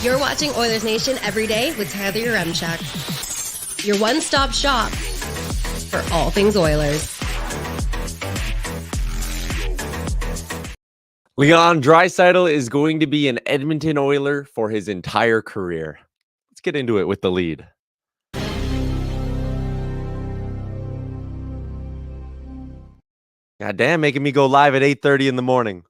You're watching Oilers Nation Everyday with Tyler Yaremchuk. Your one-stop shop for all things Oilers. Leon Draisaitl is going to be an Edmonton Oiler for his entire career. Let's get into it with the lead. God damn, making me go live at 8:30 in the morning.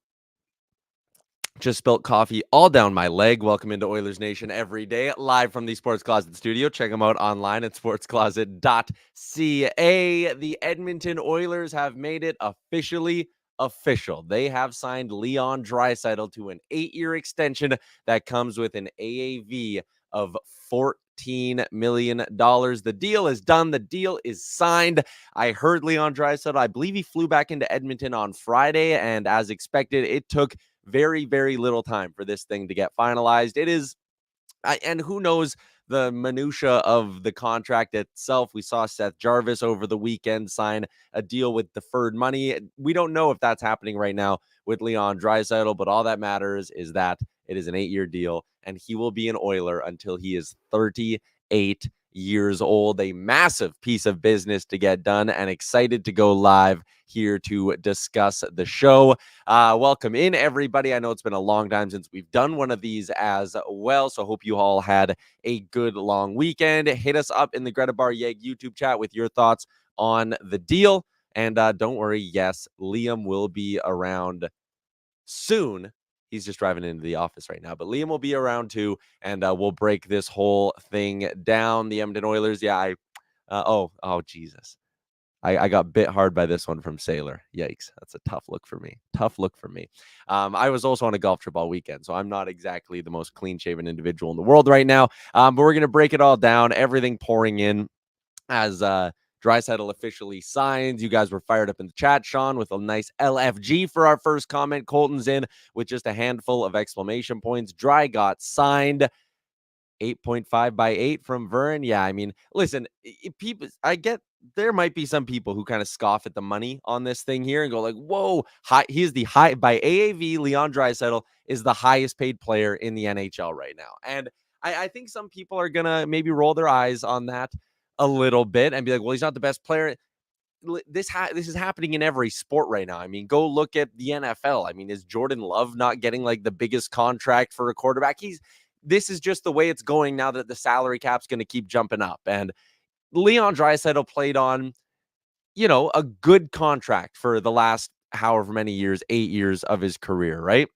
Just spilt coffee all down my leg. Welcome into Oilers Nation Every Day, live from the Sports Closet studio. Check them out online at sportscloset.ca. The Edmonton Oilers have made it officially official. They have signed Leon Draisaitl to an 8-year extension that comes with an AAV of $14 million. The deal is done. The deal is signed. I heard Leon Draisaitl. I believe he flew back into Edmonton on Friday, and as expected, it took very, very little time for this thing to get finalized. It is, and who knows the minutia of the contract itself. We saw Seth Jarvis over the weekend sign a deal with deferred money. We don't know if that's happening right now with Leon Draisaitl, but all that matters is that it is an 8-year deal, and he will be an Oiler until he is 38 years old. A massive piece of business to get done, and excited to go live here to discuss the show. Welcome in, everybody. I know it's been a long time since we've done one of these as well, so hope you all had a good long weekend. Hit us up in the Greta Bar Yeg YouTube chat with your thoughts on the deal. And don't worry, yes, Liam will be around soon. He's just driving into the office right now, but Liam will be around too, and we'll break this whole thing down. The Edmonton Oilers, Jesus. I got bit hard by this one from Sailor. Yikes. That's a tough look for me. I was also on a golf trip all weekend, so I'm not exactly the most clean-shaven individual in the world right now, but we're going to break it all down, everything pouring in as Draisaitl officially signs. You guys were fired up in the chat, Sean, with a nice LFG for our first comment. Colton's in with just a handful of exclamation points. Dry got signed. 8.5 by 8 from Vern. Yeah, I mean, listen, people, I get there might be some people who kind of scoff at the money on this thing here and go like, whoa, he's the high by AAV. Leon Draisaitl is the highest paid player in the NHL right now. And I think some people are going to maybe roll their eyes on that a little bit and be like, well, he's not the best player. This is happening in every sport right now. I mean, go look at the NFL. I mean, is Jordan Love not getting like the biggest contract for a quarterback? This is just the way it's going now that the salary cap's going to keep jumping up. And Leon Draisaitl played on, a good contract for the last however many years, 8 years of his career, right?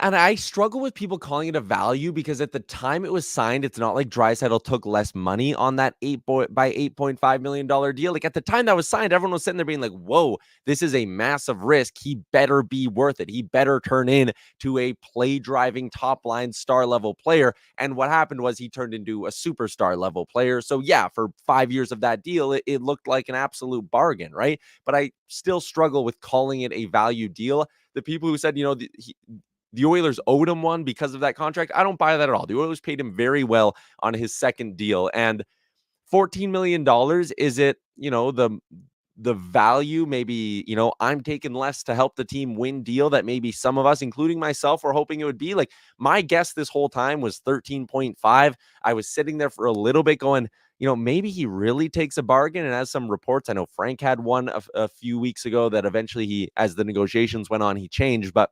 And I struggle with people calling it a value because at the time it was signed, it's not like Draisaitl took less money on that $8.5 million deal. Like at the time that was signed, everyone was sitting there being like, whoa, this is a massive risk. He better be worth it. He better turn into a play-driving top-line star-level player. And what happened was he turned into a superstar-level player. So yeah, for 5 years of that deal, it looked like an absolute bargain, right? But I still struggle with calling it a value deal. The people who said, the Oilers owed him one because of that contract, I don't buy that at all. The Oilers paid him very well on his second deal. And $14 million, is it, the value, maybe, I'm taking less to help the team win deal that maybe some of us, including myself, were hoping it would be? Like, my guess this whole time was 13.5. I was sitting there for a little bit going, maybe he really takes a bargain. And as some reports, I know Frank had one a few weeks ago that eventually as the negotiations went on, he changed. But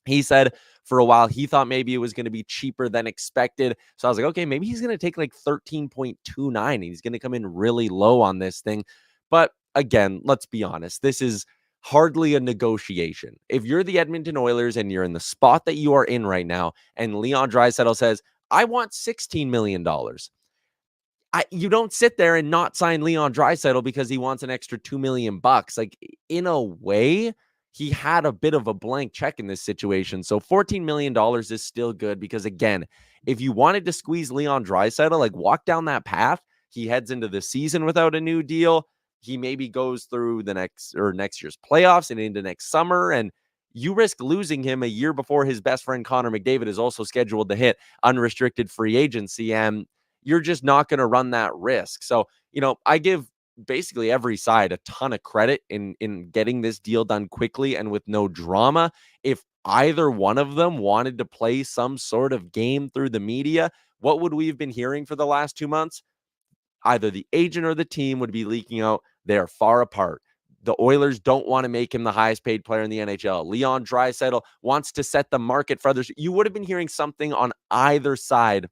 he said for a while he thought maybe it was going to be cheaper than expected. So I was like, okay, maybe he's going to take like 13.29 and he's going to come in really low on this thing. But again, let's be honest, this is hardly a negotiation. If you're the Edmonton Oilers and you're in the spot that you are in right now, and Leon Draisaitl says, I want $16 million. You don't sit there and not sign Leon Draisaitl because he wants an extra $2 million. Like, in a way, he had a bit of a blank check in this situation. So $14 million is still good because, again, if you wanted to squeeze Leon Draisaitl, like, walk down that path, he heads into the season without a new deal. He maybe goes through the next year's playoffs and into next summer, and you risk losing him a year before his best friend Connor McDavid is also scheduled to hit unrestricted free agency, and you're just not going to run that risk. So, I give basically every side a ton of credit in getting this deal done quickly and with no drama. If either one of them wanted to play some sort of game through the media, what would we have been hearing for the last 2 months? Either the agent or the team would be leaking out they are far apart. The Oilers don't want to make him the highest paid player in the NHL. Leon Draisaitl wants to set the market for others. You would have been hearing something on either side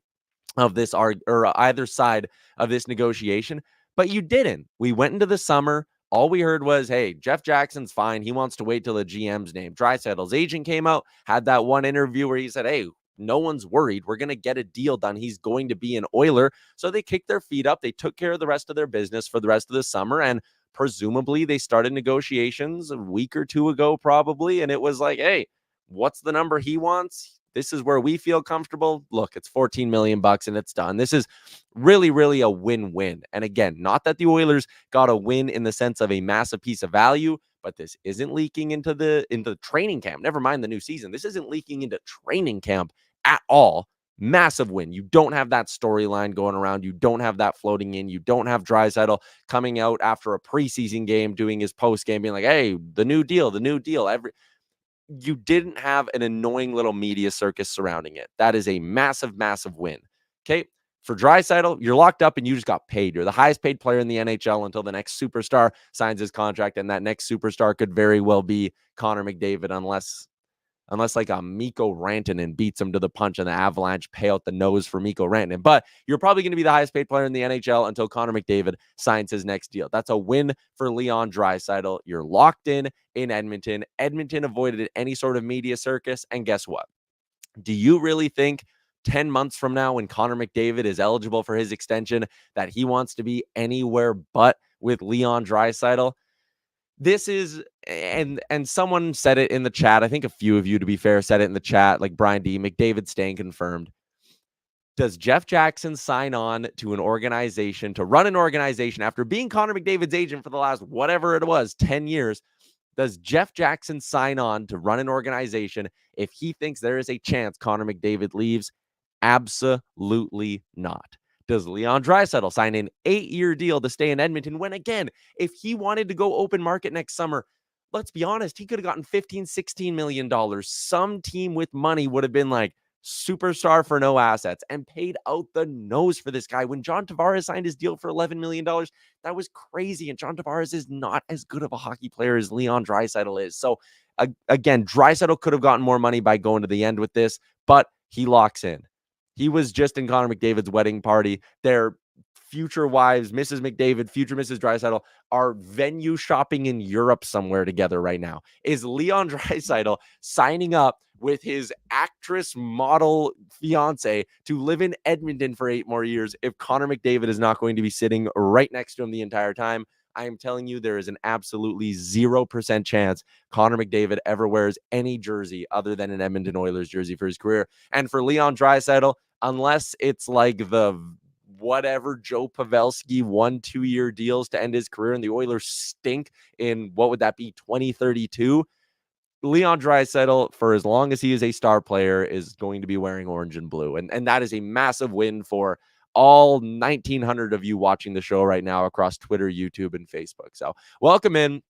of this either side of this negotiation, but you didn't. We went into the summer. All we heard was, hey, Jeff Jackson's fine. He wants to wait till the GM's name. Draisaitl's agent came out, had that one interview where he said, hey, no one's worried. We're going to get a deal done. He's going to be an Oiler. So they kicked their feet up. They took care of the rest of their business for the rest of the summer. And presumably they started negotiations a week or two ago, probably. And it was like, hey, what's the number he wants? This is where we feel comfortable. Look, it's 14 million bucks and it's done. This is really, really a win-win. And again, not that the Oilers got a win in the sense of a massive piece of value, but this isn't leaking into the training camp. Never mind the new season. This isn't leaking into training camp at all. Massive win. You don't have that storyline going around. You don't have that floating in. You don't have Draisaitl coming out after a preseason game doing his post game being like, hey, the new deal. You didn't have an annoying little media circus surrounding it. That is a massive, massive win. Okay. For Draisaitl, you're locked up and you just got paid. You're the highest paid player in the NHL until the next superstar signs his contract. And that next superstar could very well be Connor McDavid, unless like a Mikko Rantanen beats him to the punch and the Avalanche pay out the nose for Mikko Rantanen. But you're probably going to be the highest paid player in the NHL until Connor McDavid signs his next deal. That's a win for Leon Draisaitl. You're locked in Edmonton. Edmonton avoided any sort of media circus. And guess what? Do you really think 10 months from now when Connor McDavid is eligible for his extension that he wants to be anywhere but with Leon Draisaitl? This is, and someone said it in the chat. I think a few of you, to be fair, said it in the chat, like Brian D. McDavid staying confirmed. Does Jeff Jackson sign on to an organization, to run an organization after being Connor McDavid's agent for the last, whatever it was, 10 years? Does Jeff Jackson sign on to run an organization if he thinks there is a chance Connor McDavid leaves? Absolutely not. Does Leon Draisaitl sign an 8-year deal to stay in Edmonton when, again, if he wanted to go open market next summer, let's be honest, he could have gotten $15-16 million. Some team with money would have been like, superstar for no assets, and paid out the nose for this guy. When John Tavares signed his deal for $11 million, that was crazy. And John Tavares is not as good of a hockey player as Leon Draisaitl is. So again, Draisaitl could have gotten more money by going to the end with this, but he locks in. He was just in Connor McDavid's wedding party. Their future wives, Mrs. McDavid, future Mrs. Draisaitl, are venue shopping in Europe somewhere together right now. Is Leon Draisaitl signing up with his actress model fiance to live in Edmonton for 8 more years if Connor McDavid is not going to be sitting right next to him the entire time? I am telling you, there is an absolutely 0% chance Connor McDavid ever wears any jersey other than an Edmonton Oilers jersey for his career. And for Leon Draisaitl, unless it's like the whatever Joe Pavelski 1-2-year deals to end his career and the Oilers stink in, what would that be, 2032? Leon Draisaitl, for as long as he is a star player, is going to be wearing orange and blue. And that is a massive win for all 1,900 of you watching the show right now across Twitter, YouTube, and Facebook. So welcome in.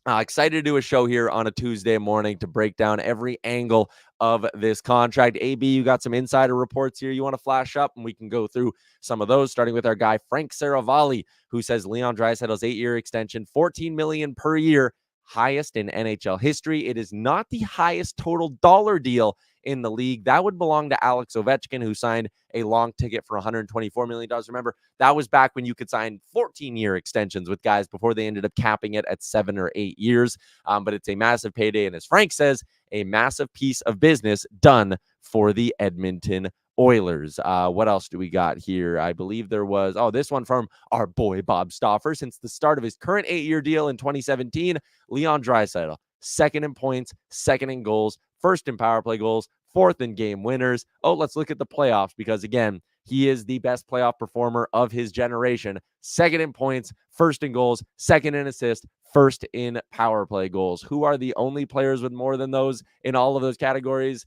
Excited to do a show here on a Tuesday morning to break down every angle of this contract. AB, you got some insider reports here you want to flash up, and we can go through some of those, starting with our guy, Frank Saravalli, who says Leon Draisaitl's 8-year extension, $14 million per year, highest in NHL history. It is not the highest total dollar deal in the league. That would belong to Alex Ovechkin, who signed a long ticket for $124 million. Remember, that was back when you could sign 14-year extensions with guys before they ended up capping it at 7 or 8 years. But it's a massive payday. And as Frank says, a massive piece of business done for the Edmonton Oilers. What else do we got here? I believe there was, this one from our boy Bob Stauffer. Since the start of his current 8-year deal in 2017, Leon Draisaitl, second in points, second in goals, first in power play goals, fourth in game winners. Let's look at the playoffs, because again, he is the best playoff performer of his generation. Second in points, first in goals, second in assists, first in power play goals. Who are the only players with more than those in all of those categories?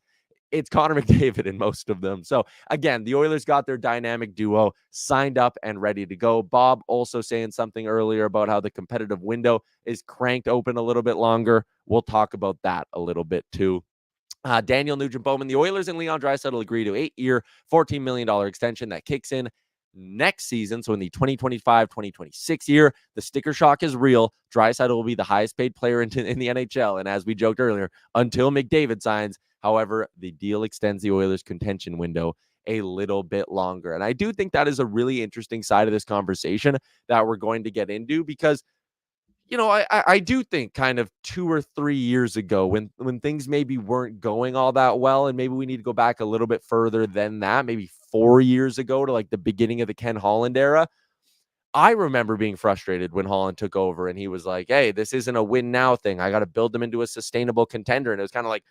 It's Connor McDavid in most of them. So again, the Oilers got their dynamic duo signed up and ready to go. Bob also saying something earlier about how the competitive window is cranked open a little bit longer. We'll talk about that a little bit too. Daniel Nugent-Bowman, the Oilers and Leon Draisaitl agree to 8-year, $14 million extension that kicks in next season. So in the 2025-2026 year, the sticker shock is real. Draisaitl will be the highest paid player in the NHL. And as we joked earlier, until McDavid signs, however, the deal extends the Oilers' contention window a little bit longer. And I do think that is a really interesting side of this conversation that we're going to get into, because I do think kind of 2 or 3 years ago, when things maybe weren't going all that well, and maybe we need to go back a little bit further than that, maybe 4 years ago to like the beginning of the Ken Holland era. I remember being frustrated when Holland took over and he was like, "Hey, this isn't a win now thing. I got to build them into a sustainable contender." And it was kind of like,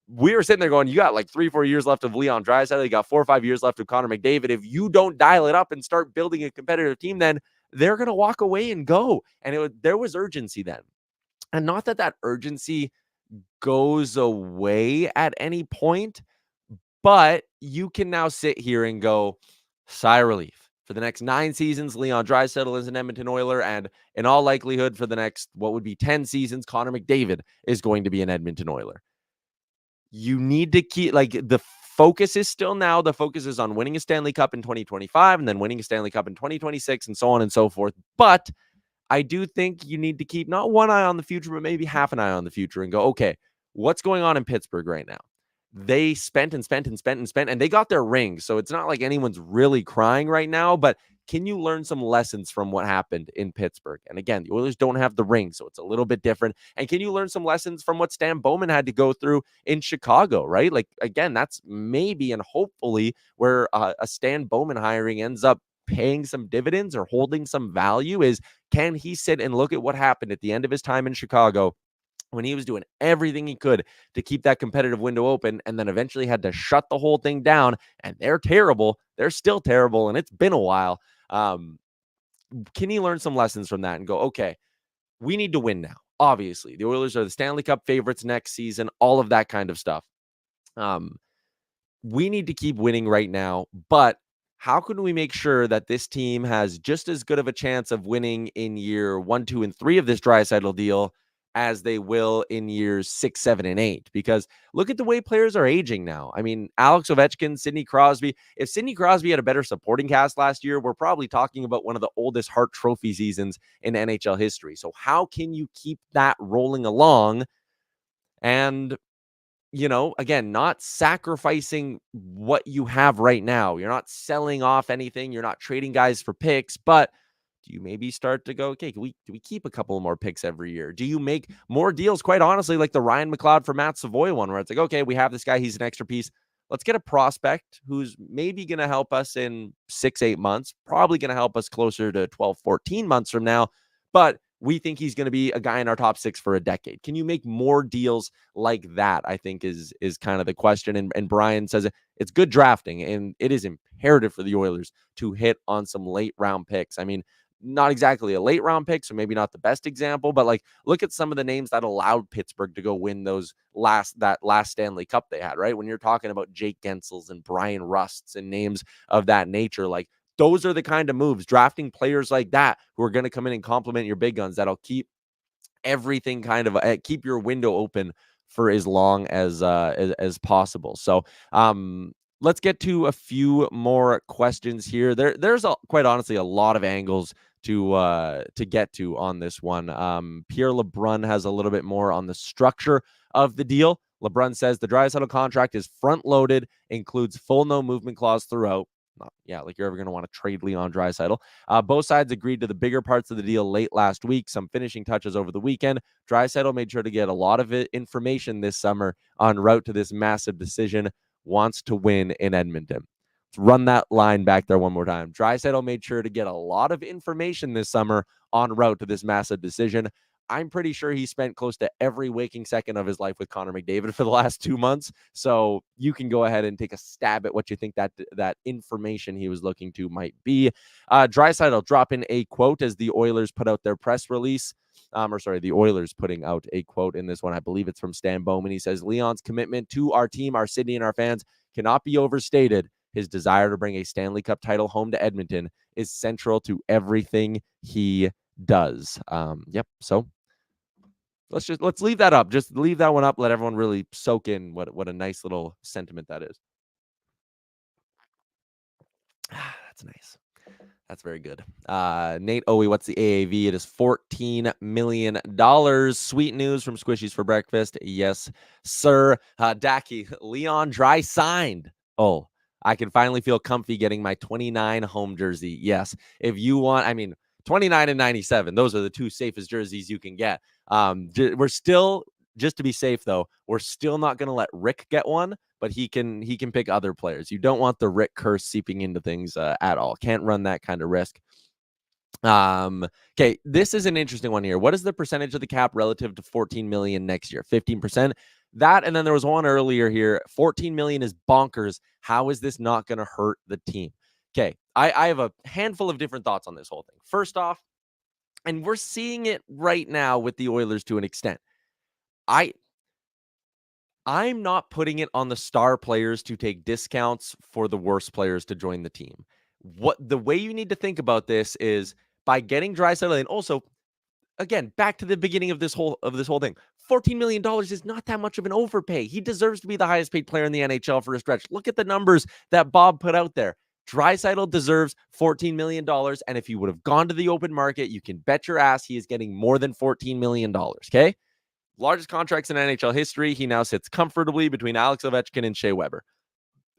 we were sitting there going, you got like 3-4 years left of Leon Draisaitl. You got 4 or 5 years left of Connor McDavid. If you don't dial it up and start building a competitive team, then they're going to walk away and go. And there was urgency then. And not that that urgency goes away at any point, but you can now sit here and go, sigh of relief. For the next 9 seasons, Leon Draisaitl is an Edmonton Oiler, and in all likelihood, for the next, what would be 10 seasons, Connor McDavid is going to be an Edmonton Oiler. You need to keep, like, the focus is still now. The focus is on winning a Stanley Cup in 2025 and then winning a Stanley Cup in 2026 and so on and so forth. But I do think you need to keep not one eye on the future, but maybe half an eye on the future and go, okay, what's going on in Pittsburgh right now? They spent and spent and spent and spent, and they got their rings. So it's not like anyone's really crying right now, but can you learn some lessons from what happened in Pittsburgh? And again, the Oilers don't have the ring, so it's a little bit different. And can you learn some lessons from what Stan Bowman had to go through in Chicago, right? Like, again, that's maybe and hopefully where a Stan Bowman hiring ends up paying some dividends or holding some value, is can he sit and look at what happened at the end of his time in Chicago when he was doing everything he could to keep that competitive window open, and then eventually had to shut the whole thing down, and they're terrible. They're still terrible, and it's been a while. Can he learn some lessons from that and go, okay, we need to win now? Obviously, the Oilers are the Stanley Cup favorites next season, all of that kind of stuff. We need to keep winning right now, but how can we make sure that this team has just as good of a chance of winning in year 1, 2, and 3 of this Draisaitl deal as they will in years 6, 7, and 8? Because look at the way players are aging now. I mean, Alex Ovechkin, Sidney Crosby. If Sidney Crosby had a better supporting cast last year, we're probably talking about one of the oldest Hart Trophy seasons in NHL history. So how can you keep that rolling along and, again, not sacrificing what you have right now? You're not selling off anything. You're not trading guys for picks, but do you maybe start to go, okay, do we keep a couple more picks every year? Do you make more deals, quite honestly, like the Ryan McLeod for Matt Savoy one, where it's like, okay, we have this guy, he's an extra piece. Let's get a prospect who's maybe going to help us in 6, 8 months, probably going to help us closer to 12, 14 months from now. But we think he's going to be a guy in our top 6 for a decade. Can you make more deals like that? I think is kind of the question. And Brian says it's good drafting, and it is imperative for the Oilers to hit on some late round picks. I mean, not exactly a late round pick, so maybe not the best example, but like, look at some of the names that allowed Pittsburgh to go win that last Stanley Cup they had, right? When you're talking about Jake Gensels and Brian Rusts and names of that nature, like, those are the kind of moves, drafting players like that who are going to come in and complement your big guns, that'll keep everything kind of keep your window open for as long as possible. So let's get to a few more questions here. There's quite honestly a lot of angles to get to on this one. Pierre LeBrun has a little bit more on the structure of the deal. LeBrun says the Draisaitl contract is front loaded, includes full no movement clause throughout. Like you're ever going to want to trade Leon Draisaitl. Both sides agreed to the bigger parts of the deal late last week, some finishing touches over the weekend. Draisaitl made sure to get a lot of information this summer en route to this massive decision. Wants to win in Edmonton. Let's run that line back there one more time. Draisaitl made sure to get a lot of information this summer en route to this massive decision. I'm pretty sure he spent close to every waking second of his life with Connor McDavid for the last 2 months. So you can go ahead and take a stab at what you think that information he was looking to might be. Draisaitl dropping a quote as the Oilers put out their press release. The Oilers putting out a quote in this one. I believe it's from Stan Bowman. He says, Leon's commitment to our team, our city, and our fans cannot be overstated. His desire to bring a Stanley Cup title home to Edmonton is central to everything he does. So Let's leave that up. Just leave that one up. Let everyone really soak in what a nice little sentiment that is. That's nice. That's very good. Nate Owie, what's the AAV? It is $14 million. Sweet news from Squishies for breakfast. Yes, sir. Dacky, Leon Draisaitl. Oh, I can finally feel comfy getting my 29 home jersey. Yes. If you want, 29 and 97, those are the two safest jerseys you can get. We're still, just to be safe though, we're still not going to let Rick get one, but he can pick other players. You don't want the Rick curse seeping into things at all. Can't run that kind of risk. Okay, this is an interesting one here. What is the percentage of the cap relative to 14 million next year? 15%. That, and then there was one earlier here. 14 million is bonkers. How is this not going to hurt the team? Okay, I have a handful of different thoughts on this whole thing. First off, and we're seeing it right now with the Oilers to an extent. I'm not putting it on the star players to take discounts for the worst players to join the team. What the way you need to think about this is by getting Draisaitl, and also again back to the beginning of this whole thing. $14 million is not that much of an overpay. He deserves to be the highest paid player in the NHL for a stretch. Look at the numbers that Bob put out there. Draisaitl deserves $14 million. And if he would have gone to the open market, you can bet your ass he is getting more than $14 million. Okay. Largest contracts in NHL history. He now sits comfortably between Alex Ovechkin and Shea Weber.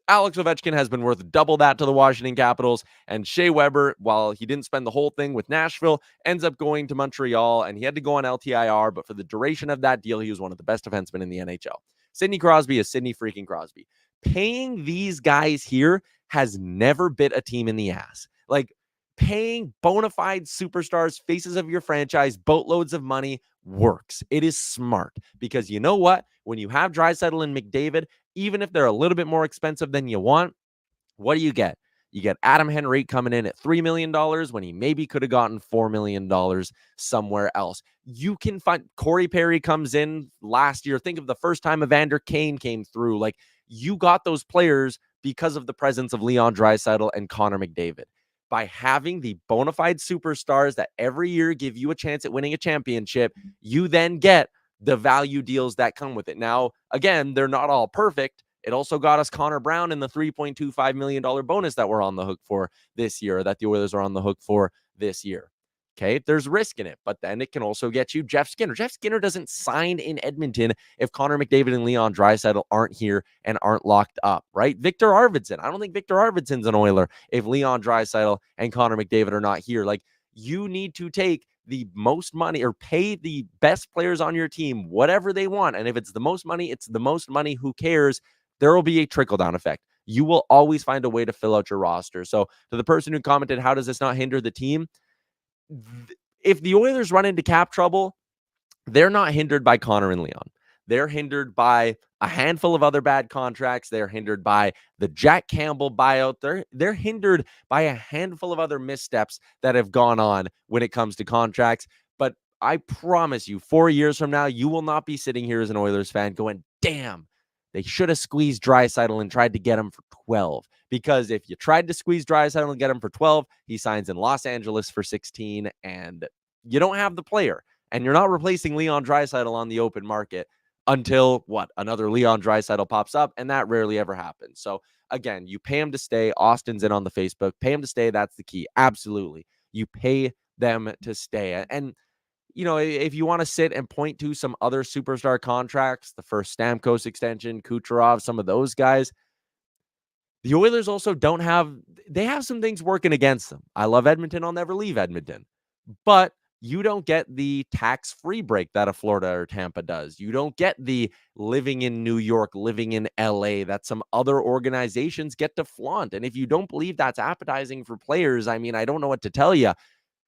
Alex Ovechkin has been worth double that to the Washington Capitals, and Shea Weber, while he didn't spend the whole thing with Nashville, ends up going to Montreal, and he had to go on LTIR, but for the duration of that deal, he was one of the best defensemen in the NHL. Sidney Crosby is Sidney freaking Crosby. Paying these guys here has never bit a team in the ass. Like, paying bona fide superstars, faces of your franchise, boatloads of money works. It is smart because you know what? When you have Draisaitl and McDavid, even if they're a little bit more expensive than you want, what do you get? You get Adam Henrique coming in at $3 million when he maybe could have gotten $4 million somewhere else. You can find Corey Perry comes in last year. Think of the first time Evander Kane came through. Like, you got those players because of the presence of Leon Draisaitl and Connor McDavid. By having the bona fide superstars that every year give you a chance at winning a championship, you then get the value deals that come with it. Now, again, they're not all perfect. It also got us Connor Brown and the $3.25 million bonus that we're on the hook for this year, that the Oilers are on the hook for this year. Okay, there's risk in it, but then it can also get you Jeff Skinner. Jeff Skinner doesn't sign in Edmonton if Connor McDavid and Leon Draisaitl aren't here and aren't locked up, right? Victor Arvidsson. I don't think Victor Arvidsson's an Oiler if Leon Draisaitl and Connor McDavid are not here. Like, you need to take the most money or pay the best players on your team whatever they want. And if it's the most money, it's the most money. Who cares? There will be a trickle-down effect. You will always find a way to fill out your roster. So to the person who commented, how does this not hinder the team? If the Oilers run into cap trouble, they're not hindered by Connor and Leon. They're hindered by a handful of other bad contracts. They're hindered by the Jack Campbell buyout. They're hindered by a handful of other missteps that have gone on when it comes to contracts. But I promise you, 4 years from now, you will not be sitting here as an Oilers fan going, damn, they should have squeezed Draisaitl and tried to get him for 12. Because if you tried to squeeze Draisaitl and get him for 12, he signs in Los Angeles for 16, and you don't have the player. And you're not replacing Leon Draisaitl on the open market until another Leon Draisaitl pops up, and that rarely ever happens. So again, you pay him to stay. Austin's in on the Facebook. Pay him to stay. That's the key. Absolutely. You pay them to stay. And you know, if you want to sit and point to some other superstar contracts, the first Stamkos extension, Kucherov, some of those guys, the Oilers also they have some things working against them. I love Edmonton. I'll never leave Edmonton. But you don't get the tax-free break that a Florida or Tampa does. You don't get the living in New York, living in LA that some other organizations get to flaunt. And if you don't believe that's appetizing for players, I don't know what to tell you.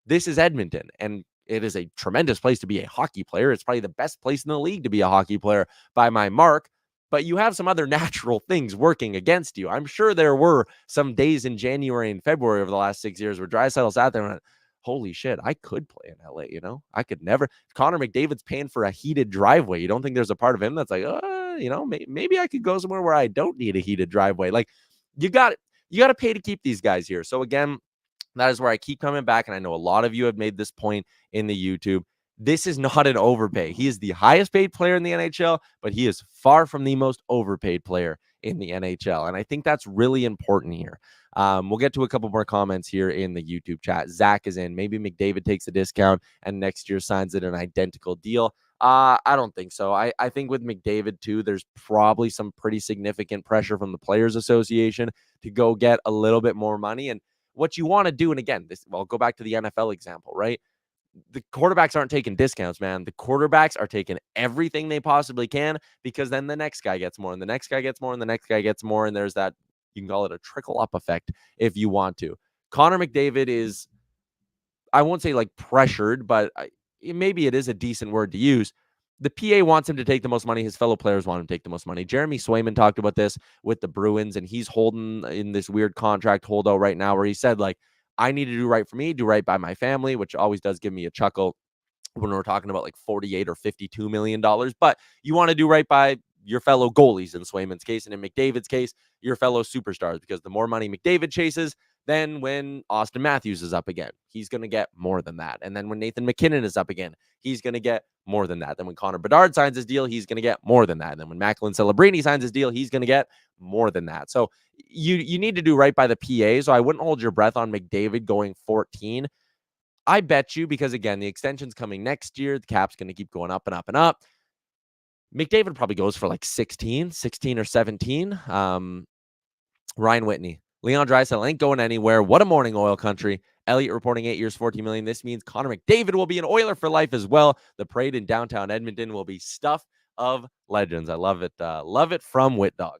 This is Edmonton, and it is a tremendous place to be a hockey player. It's probably the best place in the league to be a hockey player by my mark. But you have some other natural things working against you. I'm sure there were some days in January and February over the last 6 years where Draisaitl's out there and went, holy shit, I could play in LA, I could never. Connor McDavid's paying for a heated driveway. You don't think there's a part of him that's like, maybe I could go somewhere where I don't need a heated driveway. Like, you got to pay to keep these guys here. So again, that is where I keep coming back. And I know a lot of you have made this point in the YouTube. This is not an overpay. He is the highest paid player in the NHL, but he is far from the most overpaid player in the NHL. And I think that's really important here. We'll get to a couple more comments here in the YouTube chat. Zach is in. Maybe McDavid takes a discount and next year signs it an identical deal. I don't think so. I think with McDavid, too, there's probably some pretty significant pressure from the Players Association to go get a little bit more money. And what you want to do, and again, I'll go back to the NFL example, right? The quarterbacks aren't taking discounts, man. The quarterbacks are taking everything they possibly can because then the next guy gets more and the next guy gets more and the next guy gets more. And there's that, you can call it a trickle up effect if you want to. Connor McDavid is, I won't say like pressured, but maybe it is a decent word to use. The PA wants him to take the most money. His fellow players want him to take the most money. Jeremy Swayman talked about this with the Bruins, and he's holding in this weird contract holdout right now where he said, like, I need to do right for me, do right by my family, which always does give me a chuckle when we're talking about like $48 or $52 million. But you want to do right by your fellow goalies in Swayman's case, and in McDavid's case, your fellow superstars, because the more money McDavid chases, then when Austin Matthews is up again, he's going to get more than that. And then when Nathan McKinnon is up again, he's going to get more than that. Then when Connor Bedard signs his deal, he's going to get more than that. And then when Macklin Celebrini signs his deal, he's going to get more than that. So you need to do right by the PA. So I wouldn't hold your breath on McDavid going 14. I bet you, because again, the extension's coming next year. The cap's going to keep going up and up and up. McDavid probably goes for like 16 or 17. Ryan Whitney. Leon Draisaitl ain't going anywhere. What a morning, oil country. Elliott reporting 8 years, $14 million. This means Connor McDavid will be an Oiler for life as well. The parade in downtown Edmonton will be stuff of legends. I love it. Love it from Whit Dog.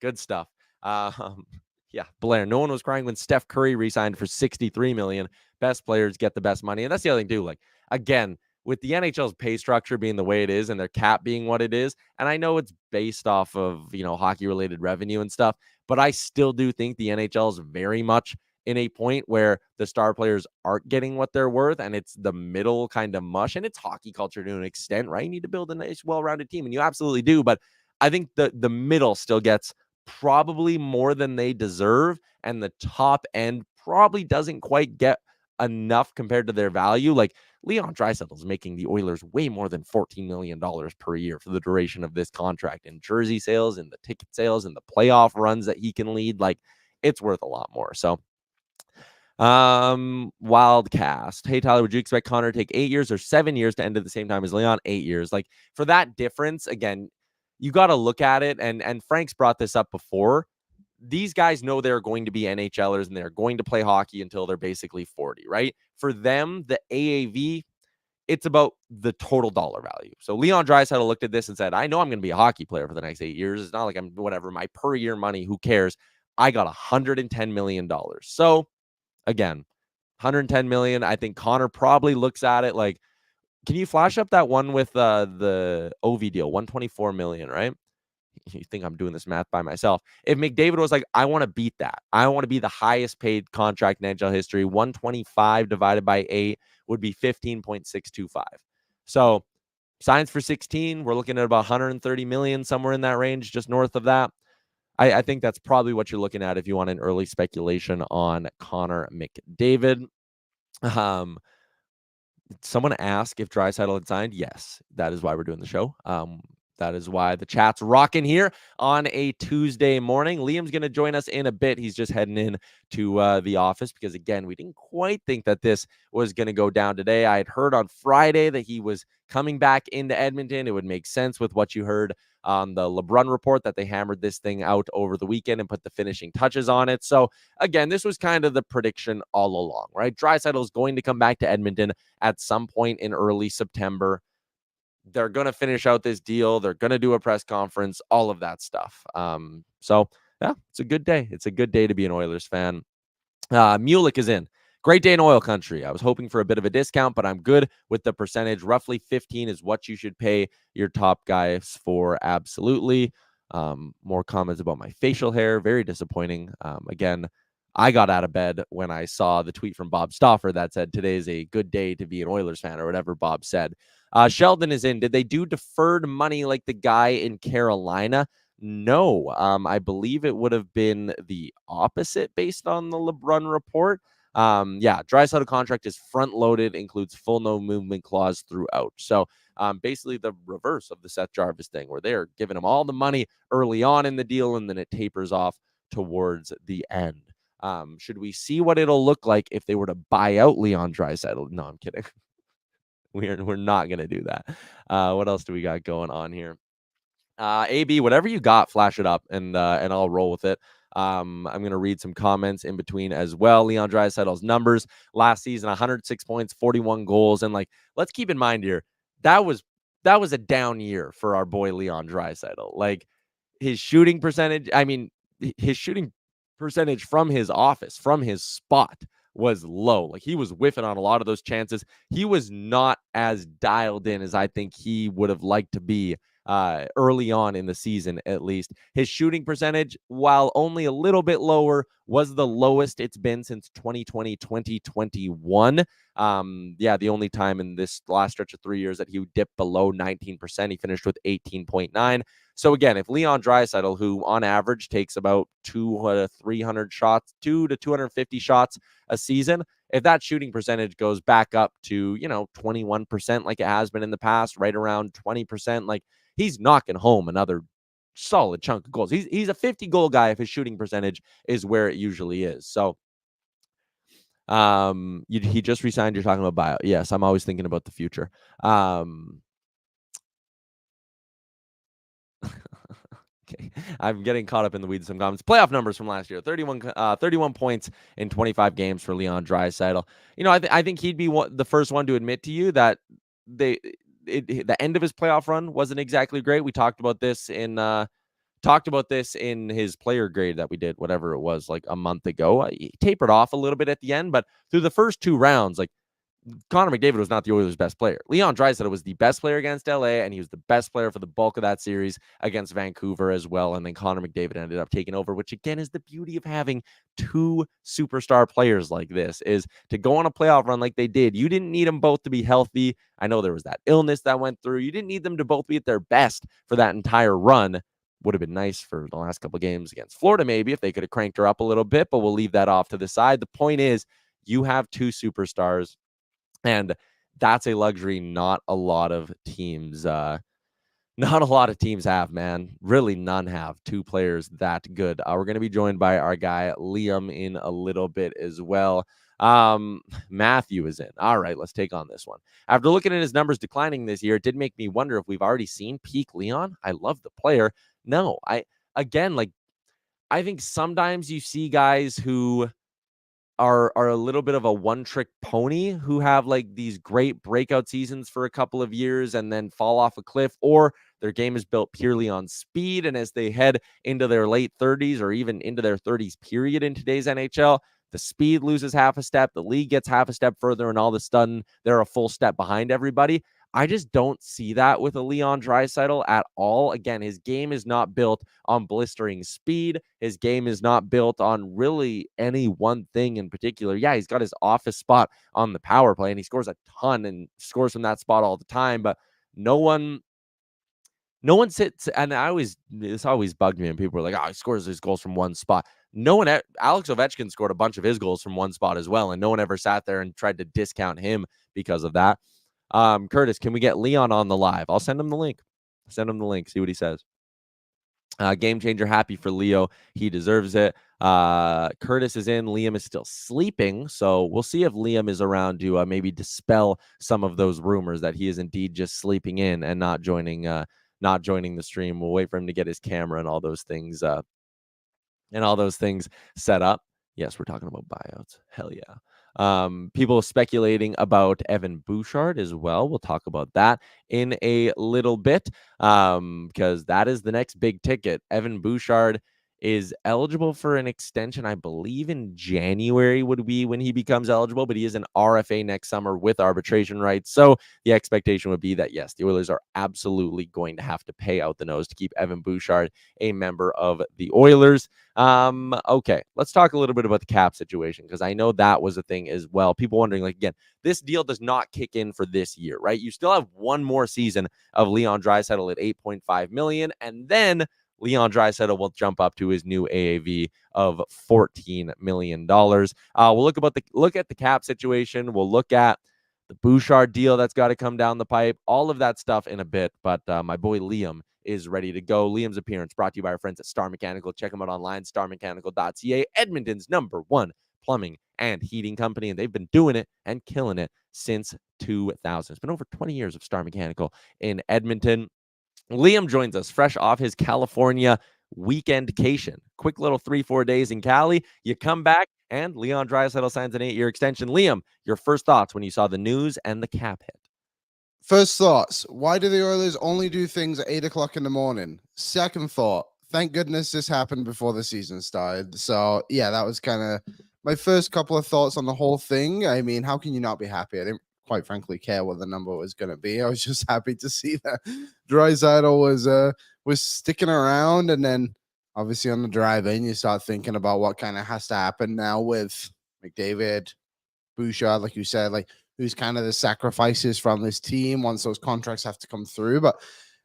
Good stuff. Yeah, Blair. No one was crying when Steph Curry re-signed for $63 million. Best players get the best money. And that's the other thing too. Like, again, with the NHL's pay structure being the way it is and their cap being what it is, and I know it's based off of, hockey related revenue and stuff, but I still do think the NHL is very much in a point where the star players aren't getting what they're worth, and it's the middle kind of mush, and it's hockey culture to an extent, right? You need to build a nice, well-rounded team, and you absolutely do, but I think the middle still gets probably more than they deserve, and the top end probably doesn't quite get enough compared to their value. Like, Leon Draisaitl is making the Oilers way more than $14 million per year for the duration of this contract, in jersey sales and the ticket sales and the playoff runs that he can lead. Like, it's worth a lot more. So, Wildcast. Hey, Tyler, would you expect Connor to take 8 years or 7 years to end at the same time as Leon? 8 years. Like, for that difference, again, you got to look at it. And Frank's brought this up before. These guys know they're going to be NHLers and they're going to play hockey until they're basically 40, right? For them, the AAV, it's about the total dollar value. So Leon Draisaitl looked at this and said, I know I'm going to be a hockey player for the next 8 years. It's not like I'm whatever, my per year money, who cares? I got $110 million. So again, $110 million. I think Connor probably looks at it like, can you flash up that one with the OV deal? $124 million, right? You think I'm doing this math by myself. If McDavid was like, I want to beat that. I want to be the highest paid contract in NHL history. 125 divided by 8 would be 15.625. So signs for 16. We're looking at about 130 million, somewhere in that range, just north of that. I think that's probably what you're looking at if you want an early speculation on Connor McDavid. Someone asked if Draisaitl had signed. Yes, that is why we're doing the show. That is why the chat's rocking here on a Tuesday morning. Liam's going to join us in a bit. He's just heading in to the office because, again, we didn't quite think that this was going to go down today. I had heard on Friday that he was coming back into Edmonton. It would make sense with what you heard on the LeBrun report that they hammered this thing out over the weekend and put the finishing touches on it. So, again, this was kind of the prediction all along, right? Draisaitl is going to come back to Edmonton at some point in early September. They're going to finish out this deal. They're going to do a press conference, all of that stuff. So, yeah, it's a good day. It's a good day to be an Oilers fan. Mulek is in. Great day in oil country. I was hoping for a bit of a discount, but I'm good with the percentage. Roughly 15 is what you should pay your top guys for. Absolutely. More comments about my facial hair. Very disappointing. Again, I got out of bed when I saw the tweet from Bob Stauffer that said today is a good day to be an Oilers fan, or whatever Bob said. Sheldon is in. Did they do deferred money like the guy in Carolina? No. I believe it would have been the opposite based on the LeBrun report. Draisaitl contract is front loaded, includes full no movement clause throughout. So basically the reverse of the Seth Jarvis thing, where they're giving him all the money early on in the deal and then it tapers off towards the end. Should we see what it'll look like if they were to buy out Leon Draisaitl? No, I'm kidding. We're not gonna do that. What else do we got going on here? AB, whatever you got, flash it up and I'll roll with it. I'm gonna read some comments in between as well. Leon Draisaitl's numbers last season: 106 points, 41 goals, and let's keep in mind here that was a down year for our boy Leon Draisaitl. Like his shooting percentage, his shooting percentage from his office, from his spot, was low. Like he was whiffing on a lot of those chances. He was not as dialed in as I think he would have liked to be early on in the season, at least. His shooting percentage, while only a little bit lower, was the lowest it's been since 2020, 2021. The only time in this last stretch of 3 years that he dipped below 19%, he finished with 18.9. So again, if Leon Draisaitl, who on average takes about 200 to 300 shots, 2 to 250 shots a season, if that shooting percentage goes back up to, 21% like it has been in the past, right around 20%, like he's knocking home another solid chunk of goals. He's a 50 goal guy if his shooting percentage is where it usually is. So he just resigned. You're talking about buyout. Yes, I'm always thinking about the future. Okay. I'm getting caught up in the weeds some comments. Playoff numbers from last year: 31 points in 25 games for Leon Draisaitl. I think he'd be the first one to admit to you that the end of his playoff run wasn't exactly great. We talked about this in his player grade that we did, whatever it was, like a month ago. He tapered off a little bit at the end, but through the first two rounds, like Connor McDavid was not the Oilers' best player. Leon Draisaitl was the best player against LA, and he was the best player for the bulk of that series against Vancouver as well. And then Connor McDavid ended up taking over, which again is the beauty of having two superstar players like this, is to go on a playoff run like they did. You didn't need them both to be healthy. I know there was that illness that went through. You didn't need them to both be at their best for that entire run. Would have been nice for the last couple of games against Florida, maybe, if they could have cranked her up a little bit, but we'll leave that off to the side. The point is, you have two superstars, and that's a luxury not a lot of teams have, man. Really none have two players that good. We're going to be joined by our guy Liam in a little bit as well. Matthew is in. All right, let's take on this one. After looking at his numbers declining this year, it did make me wonder if we've already seen peak Leon. I love the player. No, I think sometimes you see guys who are a little bit of a one-trick pony, who have like these great breakout seasons for a couple of years and then fall off a cliff, or their game is built purely on speed. And as they head into their late 30s or even into their 30s period in today's NHL, the speed loses half a step, the league gets half a step further, and all of a sudden they're a full step behind everybody. I just don't see that with a Leon Draisaitl at all. Again, his game is not built on blistering speed. His game is not built on really any one thing in particular. Yeah, he's got his office spot on the power play, and he scores a ton and scores from that spot all the time, but no one sits, and this always bugged me, and people were like, oh, he scores his goals from one spot. Alex Ovechkin scored a bunch of his goals from one spot as well, and no one ever sat there and tried to discount him because of that. Curtis, can we get Leon on the live? I'll send him the link. See what he says. Game changer, happy for Leo. He deserves it. Curtis is in. Liam is still sleeping, so we'll see if Liam is around to maybe dispel some of those rumors that he is indeed just sleeping in and not joining the stream. We'll wait for him to get his camera and all those things set up. Yes, we're talking about buyouts. Hell yeah. People speculating about Evan Bouchard as well. We'll talk about that in a little bit, because that is the next big ticket. Evan Bouchard is eligible for an extension, I believe in January would be when he becomes eligible, but he is an RFA next summer with arbitration rights. So the expectation would be that, yes, the Oilers are absolutely going to have to pay out the nose to keep Evan Bouchard a member of the Oilers. Okay, let's talk a little bit about the cap situation, because I know that was a thing as well. People wondering, like, again, this deal does not kick in for this year, right? You still have one more season of Leon Draisaitl at $8.5 million, and then Leon Draisaitl will jump up to his new AAV of $14 million. We'll look at the cap situation. We'll look at the Bouchard deal that's got to come down the pipe, all of that stuff in a bit. But my boy Liam is ready to go. Liam's appearance brought to you by our friends at Star Mechanical. Check them out online, starmechanical.ca, Edmonton's #1 plumbing and heating company. And they've been doing it and killing it since 2000. It's been over 20 years of Star Mechanical in Edmonton. Liam joins us fresh off his California weekendcation. Quick little 3-4 days in Cali. You come back, and Leon Draisaitl signs an 8-year extension. Liam, your first thoughts when you saw the news and the cap hit? First thoughts, why do the Oilers only do things at 8 o'clock in the morning? Second thought, thank goodness this happened before the season started. So, yeah, that was kind of my first couple of thoughts on the whole thing. I mean, how can you not be happy? I didn't quite frankly care what the number was going to be. I was just happy to see that Draisaitl was sticking around. And then obviously on the drive in, you start thinking about what kind of has to happen now with McDavid, Bouchard, like you said, like who's kind of the sacrifices from this team once those contracts have to come through. But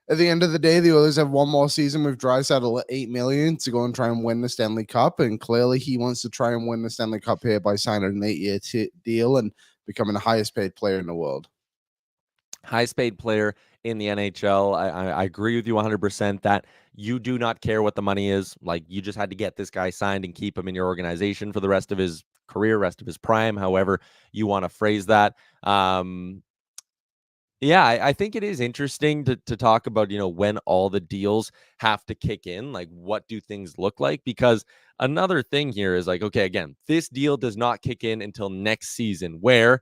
at the end of the day, the Oilers have one more season with Draisaitl at $8 million to go and try and win the Stanley Cup. And clearly he wants to try and win the Stanley Cup here by signing an 8-year deal and becoming the highest paid player in the world. Highest paid player in the NHL. I agree with you 100% that you do not care what the money is. Like, you just had to get this guy signed and keep him in your organization for the rest of his career, rest of his prime, however you want to phrase that. Yeah, I think it is interesting to talk about, when all the deals have to kick in, like what do things look like? Because another thing here is like, okay, again, this deal does not kick in until next season, where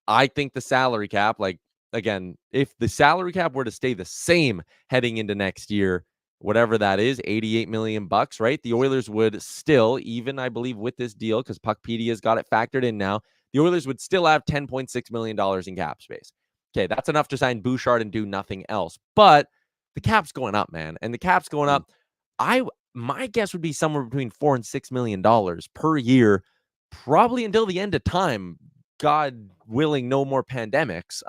I think the salary cap, like, again, if the salary cap were to stay the same heading into next year, whatever that is, $88 million, right? The Oilers would still, even I believe with this deal, because Puckpedia's got it factored in now, the Oilers would still have $10.6 million in cap space. Okay, that's enough to sign Bouchard and do nothing else. But the cap's going up, man. And the cap's going up. My guess would be somewhere between $4 and $6 million per year, probably until the end of time. God willing, no more pandemics.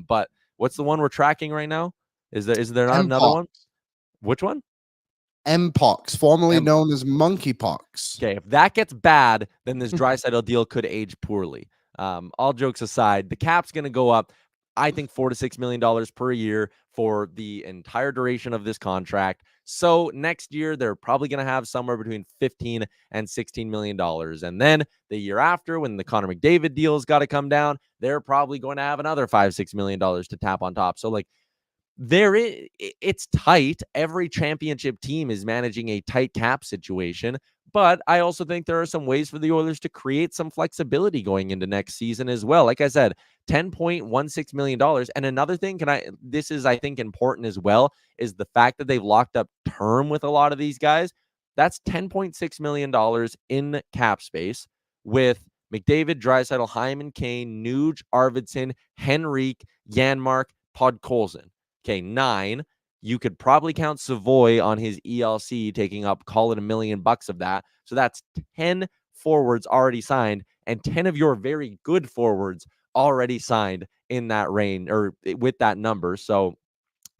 But what's the one we're tracking right now? Is there not another one? Which one? Mpox, formerly known as monkeypox. Okay, if that gets bad, then this Draisaitl deal could age poorly. All jokes aside, the cap's going to go up. I think $4 to $6 million per year for the entire duration of this contract. So next year, they're probably going to have somewhere between $15 and $16 million. And then the year after, when the Connor McDavid deal's got to come down, they're probably going to have another $5-6 million to tap on top. So like, it's tight. Every championship team is managing a tight cap situation. But I also think there are some ways for the Oilers to create some flexibility going into next season as well. Like I said, $10.16 million. And another thing, this is, I think, important as well, is the fact that they've locked up term with a lot of these guys. That's $10.6 million in cap space with McDavid, Draisaitl, Hyman, Kane, Nuge, Arvidsson, Henrique, Janmark, Podkolzin. Okay, 9. You could probably count Savoy on his ELC taking up, call it $1 million of that. So that's 10 forwards already signed and 10 of your very good forwards already signed in that range or with that number. So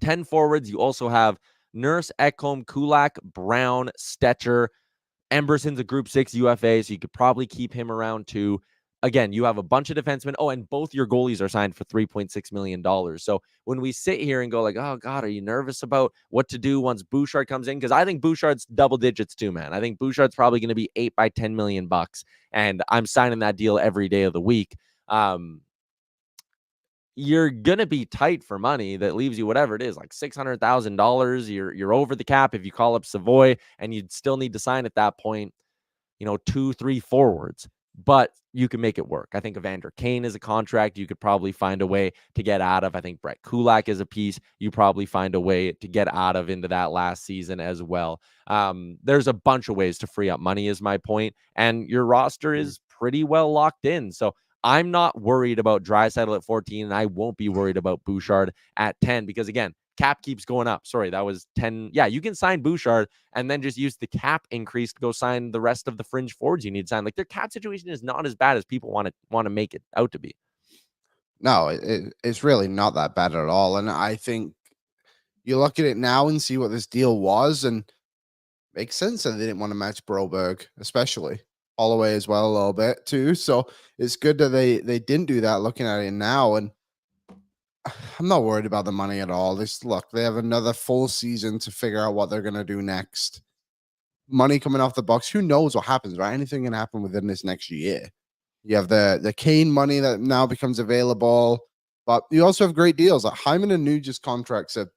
10 forwards. You also have Nurse, Ekholm, Kulak, Brown, Stetcher. Emberson's a Group 6 UFA, so you could probably keep him around too. Again, you have a bunch of defensemen. Oh, and both your goalies are signed for $3.6 million. So when we sit here and go like, oh, God, are you nervous about what to do once Bouchard comes in? Because I think Bouchard's double digits too, man. I think Bouchard's probably going to be $8 by $10 million. And I'm signing that deal every day of the week. You're going to be tight for money that leaves you whatever it is, like $600,000. You're over the cap if you call up Savoy, and you'd still need to sign at that point, 2-3 forwards. But you can make it work. I think Evander Kane is a contract you could probably find a way to get out of. I think Brett Kulak is a piece you probably find a way to get out of into that last season as well. There's a bunch of ways to free up money is my point. And your roster is pretty well locked in. So I'm not worried about Draisaitl at 14, and I won't be worried about Bouchard at 10 because, again, cap keeps going up. Sorry, that was 10. Yeah, you can sign Bouchard and then just use the cap increase to go sign the rest of the fringe forwards you need to sign. Like, their cap situation is not as bad as people want to make it out to be. No, it's really not that bad at all. And I think you look at it now and see what this deal was, and makes sense that they didn't want to match Broberg, especially Holloway as well a little bit too. So it's good that they didn't do that. Looking at it now, and I'm not worried about the money at all. They have another full season to figure out what they're gonna do next. Money coming off the Bucks. Who knows what happens? Right, anything can happen within this next year. You have the Kane money that now becomes available, but you also have great deals. Like Hyman and Nugent's contracts are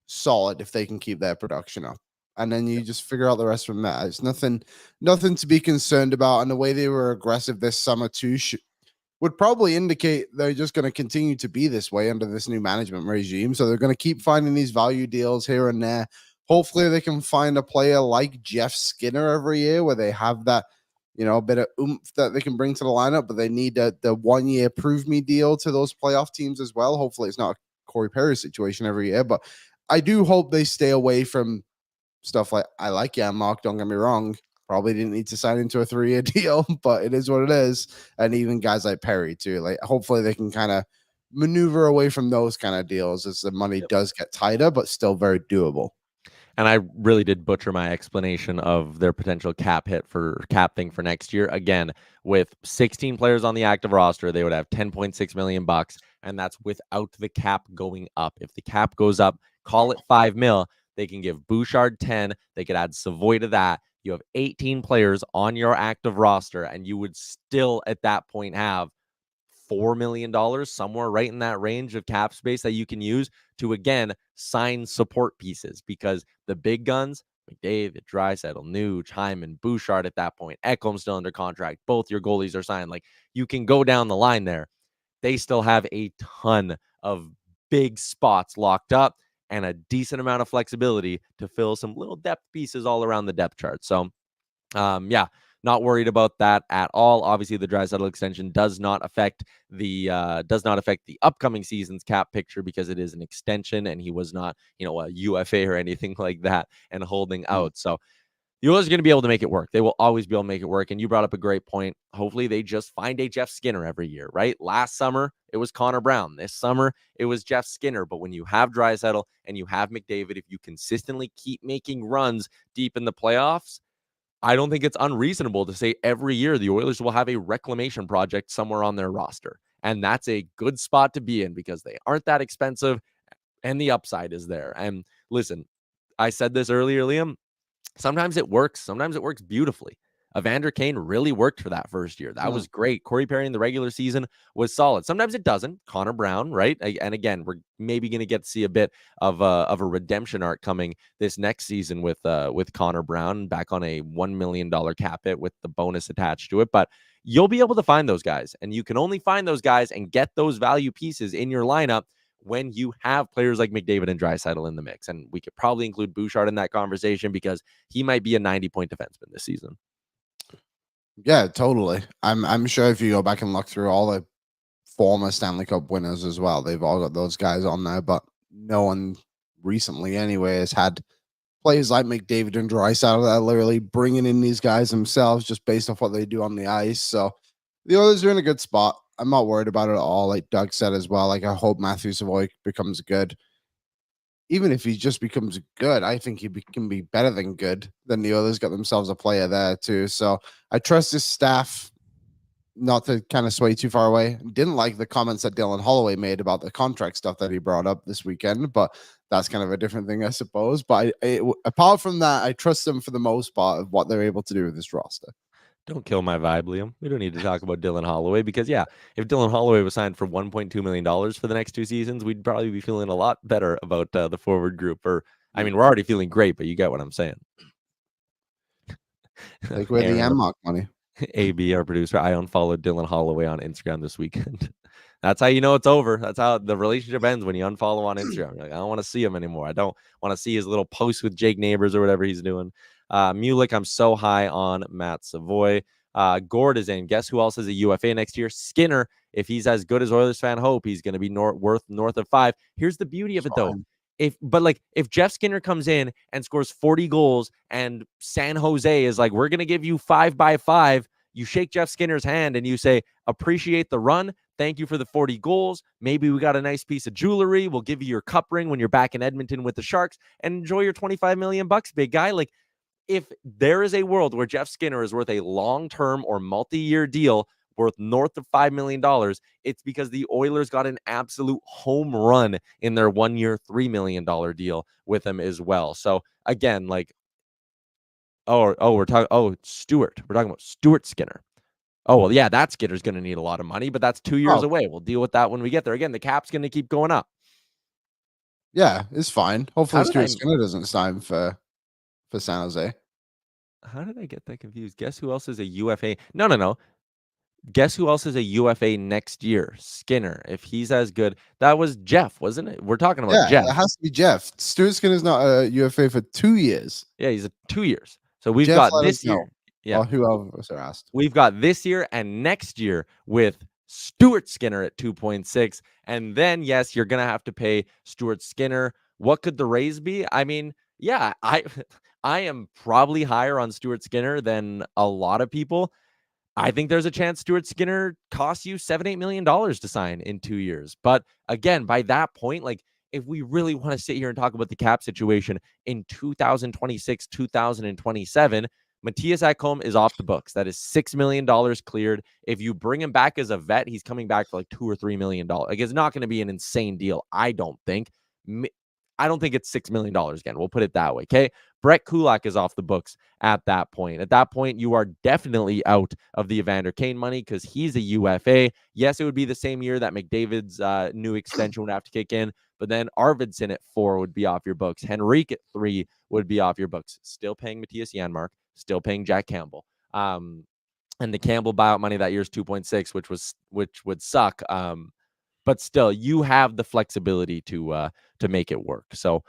solid if they can keep their production up. And then you just figure out the rest from that. It's nothing to be concerned about. And the way they were aggressive this summer too would probably indicate they're just going to continue to be this way under this new management regime. So they're going to keep finding these value deals here and there. Hopefully they can find a player like Jeff Skinner every year where they have that, a bit of oomph that they can bring to the lineup, but they need the 1 year prove me deal to those playoff teams as well. Hopefully it's not a Corey Perry situation every year, but I do hope they stay away from stuff like, I like Yaremchuk, don't get me wrong. Probably didn't need to sign into a 3-year deal, but it is what it is. And even guys like Perry too. Like hopefully they can kind of maneuver away from those kind of deals as the money does get tighter, but still very doable. And I really did butcher my explanation of their potential cap thing for next year. Again, with 16 players on the active roster, they would have $10.6 million, and that's without the cap going up. If the cap goes up, call it $5 million. They can give Bouchard 10. They could add Savoy to that. You have 18 players on your active roster, and you would still at that point have $4 million, somewhere right in that range of cap space that you can use to, again, sign support pieces, because the big guns, McDavid, Draisaitl, Nuge, Hyman, Bouchard at that point, Ekholm's still under contract. Both your goalies are signed. Like, you can go down the line there. They still have a ton of big spots locked up and a decent amount of flexibility to fill some little depth pieces all around the depth chart. So, not worried about that at all. Obviously, the Draisaitl extension does not affect the upcoming season's cap picture because it is an extension and he was not, a UFA or anything like that and holding out. So the Oilers are going to be able to make it work. They will always be able to make it work. And you brought up a great point. Hopefully they just find a Jeff Skinner every year, right? Last summer, it was Connor Brown. This summer, it was Jeff Skinner. But when you have Draisaitl and you have McDavid, if you consistently keep making runs deep in the playoffs, I don't think it's unreasonable to say every year the Oilers will have a reclamation project somewhere on their roster. And that's a good spot to be in because they aren't that expensive and the upside is there. And listen, I said this earlier, Liam, sometimes it works. Sometimes it works beautifully. Evander Kane really worked for that first year. That was great. Corey Perry in the regular season was solid. Sometimes it doesn't. Connor Brown, right? And again, we're maybe going to get to see a bit of a redemption arc coming this next season with Connor Brown back on a $1 million cap hit with the bonus attached to it. But you'll be able to find those guys, and you can only find those guys and get those value pieces in your lineup when you have players like McDavid and Draisaitl in the mix. And we could probably include Bouchard in that conversation because he might be a 90-point defenseman this season. Yeah, totally. I'm sure if you go back and look through all the former Stanley Cup winners as well, they've all got those guys on there, but no one recently anyway has had players like McDavid and Draisaitl that are literally bringing in these guys themselves just based off what they do on the ice. So the Oilers are in a good spot. I'm not worried about it at all. Like Doug said as well, like I hope Matthew Savoy becomes good. Even if he just becomes good, I think he can be better than good. Then the Oilers got themselves a player there too. So I trust his staff not to kind of sway too far away. Didn't like the comments that Dylan Holloway made about the contract stuff that he brought up this weekend, but that's kind of a different thing, I suppose. But apart from that, I trust them for the most part of what they're able to do with this roster. Don't kill my vibe, Liam. We don't need to talk about Dylan Holloway because, if Dylan Holloway was signed for $1.2 million for the next 2 seasons, we'd probably be feeling a lot better about the forward group. We're already feeling great, but you get what I'm saying. Like with the Yaremchuk money. AB, our producer, I unfollowed Dylan Holloway on Instagram this weekend. That's how you know it's over. That's how the relationship ends, when you unfollow on Instagram. You're like, I don't want to see him anymore. I don't want to see his little posts with Jake Neighbors or whatever he's doing. Mulick, I'm so high on Matt Savoy. Gord is in. Guess who else is a UFA next year? Skinner. If he's as good as Oilers fan hope, he's going to be worth north of 5. Here's the beauty of it, though. If Jeff Skinner comes in and scores 40 goals and San Jose is like, we're going to give you 5x5, you shake Jeff Skinner's hand and you say, appreciate the run. Thank you for the 40 goals. Maybe we got a nice piece of jewelry. We'll give you your cup ring when you're back in Edmonton with the Sharks and enjoy your $25 million, big guy. Like, if there is a world where Jeff Skinner is worth a long-term or multi-year deal worth north of $5 million, it's because the Oilers got an absolute home run in their 1-year, $3 million deal with him as well. So again, like, we're talking, Stuart. We're talking about Stuart Skinner. Oh, well, yeah, that Skinner's going to need a lot of money, but that's 2 years away. We'll deal with that when we get there. Again, the cap's going to keep going up. Yeah, it's fine. Hopefully, How did Stuart Skinner doesn't sign for San Jose. How did I get that confused? Guess who else is a UFA? No. Guess who else is a UFA next year? Skinner. If he's as good, that was Jeff, wasn't it? We're talking about Jeff. It has to be Jeff. Stuart Skinner's not a UFA for 2 years. Yeah, he's a 2 years. So we've Jeff got this year. Yeah. Or whoever was asked. We've got this year and next year with Stuart Skinner at 2.6. And then, yes, you're going to have to pay Stuart Skinner. What could the raise be? I mean, yeah, I am probably higher on Stuart Skinner than a lot of people. I think there's a chance Stuart Skinner costs you $7-8 million to sign in 2 years. But again, by that point, like, if we really want to sit here and talk about the cap situation in 2026, 2027, Matthias Ekholm is off the books. That is $6 million cleared. If you bring him back as a vet, he's coming back for like $2 or $3 million. Like, it's not going to be an insane deal, I don't think. I don't think it's $6 million again. We'll put it that way. Okay. Brett Kulak is off the books at that point. At that point, you are definitely out of the Evander Kane money because he's a UFA. Yes, it would be the same year that McDavid's new extension would have to kick in, but then Arvidsson at 4 would be off your books. Henrique at 3 would be off your books. Still paying Matthias Janmark, still paying Jack Campbell. And the Campbell buyout money that year is 2.6, which would suck. But still, you have the flexibility to make it work. So,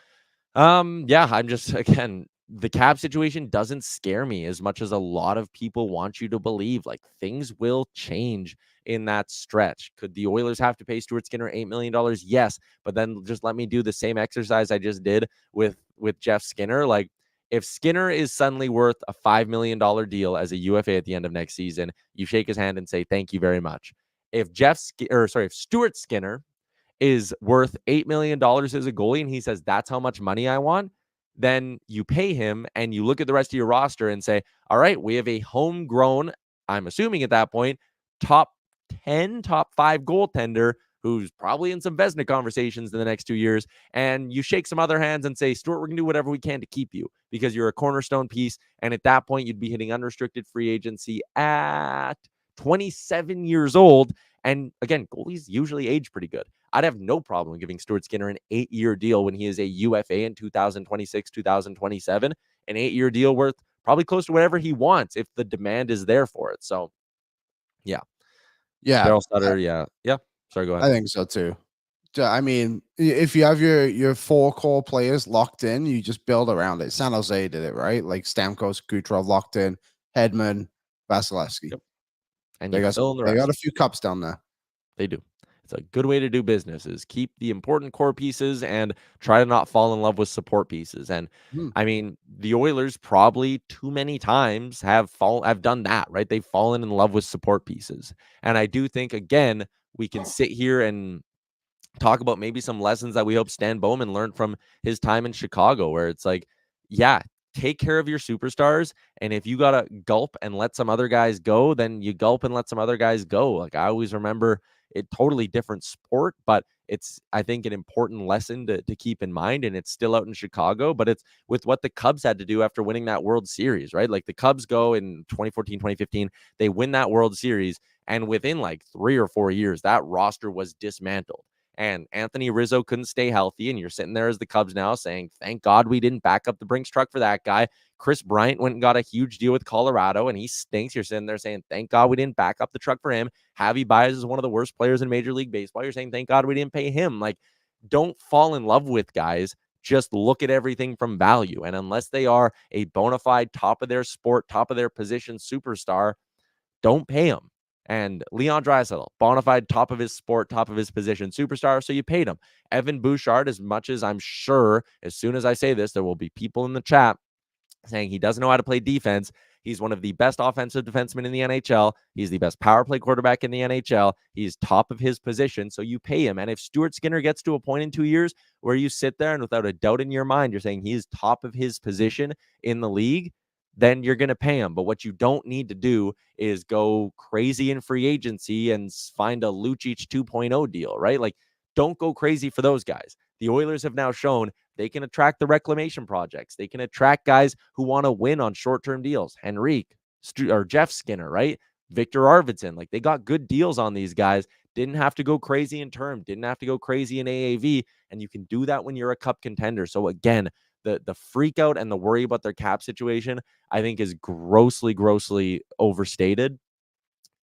yeah, I'm just, again, the cap situation doesn't scare me as much as a lot of people want you to believe. Like, things will change in that stretch. Could the Oilers have to pay Stuart Skinner $8 million? Yes, but then just let me do the same exercise I just did with Jeff Skinner. Like, if Skinner is suddenly worth a $5 million deal as a UFA at the end of next season, you shake his hand and say, thank you very much. If Stuart Skinner is worth $8 million as a goalie and he says, that's how much money I want, then you pay him and you look at the rest of your roster and say, all right, we have a homegrown, I'm assuming at that point, top 10, top 5 goaltender who's probably in some Vezina conversations in the next 2 years. And you shake some other hands and say, Stuart, we're going to do whatever we can to keep you because you're a cornerstone piece. And at that point, you'd be hitting unrestricted free agency at 27 years old. And again, goalies usually age pretty good. I'd have no problem giving Stuart Skinner an 8-year deal when he is a UFA in 2026, 2027, an 8-year deal worth probably close to whatever he wants if the demand is there for it. So, yeah. Daryl Sutter, yeah. Sorry, go ahead. I think so too. I mean, if you have your 4 core players locked in, you just build around it. San Jose did it, right? Like Stamkos, Kucherov locked in, Hedman, Vasilevsky. Yep. And they got a few cups down there. They do. It's a good way to do business is keep the important core pieces and try to not fall in love with support pieces. And I mean, the Oilers probably too many times have done that, right? They've fallen in love with support pieces. And I do think, again, we can sit here and talk about maybe some lessons that we hope Stan Bowman learned from his time in Chicago, where it's like, yeah, take care of your superstars. And if you got to gulp and let some other guys go, then you gulp and let some other guys go. Like, I always remember it, totally different sport, but it's, I think, an important lesson to keep in mind. And it's still out in Chicago, but it's with what the Cubs had to do after winning that World Series, right? Like, the Cubs go in 2014, 2015, they win that World Series. And within like 3 or 4 years, that roster was dismantled. And Anthony Rizzo couldn't stay healthy. And you're sitting there as the Cubs now saying, thank God we didn't back up the Brinks truck for that guy. Chris Bryant went and got a huge deal with Colorado, and he stinks. You're sitting there saying, thank God we didn't back up the truck for him. Javi Baez is one of the worst players in Major League Baseball. You're saying, thank God we didn't pay him. Like, don't fall in love with guys. Just look at everything from value. And unless they are a bona fide top of their sport, top of their position superstar, don't pay them. And Leon Draisaitl, bona fide top of his sport, top of his position superstar, so you paid him. Evan Bouchard, as much as I'm sure, as soon as I say this, there will be people in the chat saying he doesn't know how to play defense. He's one of the best offensive defensemen in the NHL. He's the best power play quarterback in the NHL. He's top of his position, so you pay him. And if Stuart Skinner gets to a point in 2 years where you sit there and without a doubt in your mind, you're saying he's top of his position in the league, then you're going to pay him. But what you don't need to do is go crazy in free agency and find a Lucic 2.0 deal, right? Like, don't go crazy for those guys. The Oilers have now shown they can attract the reclamation projects. They can attract guys who want to win on short-term deals. Henrique or Jeff Skinner, right? Victor Arvidsson. Like, they got good deals on these guys. Didn't have to go crazy in term. Didn't have to go crazy in AAV. And you can do that when you're a cup contender. So again, the freak out and the worry about their cap situation, I think, is grossly overstated.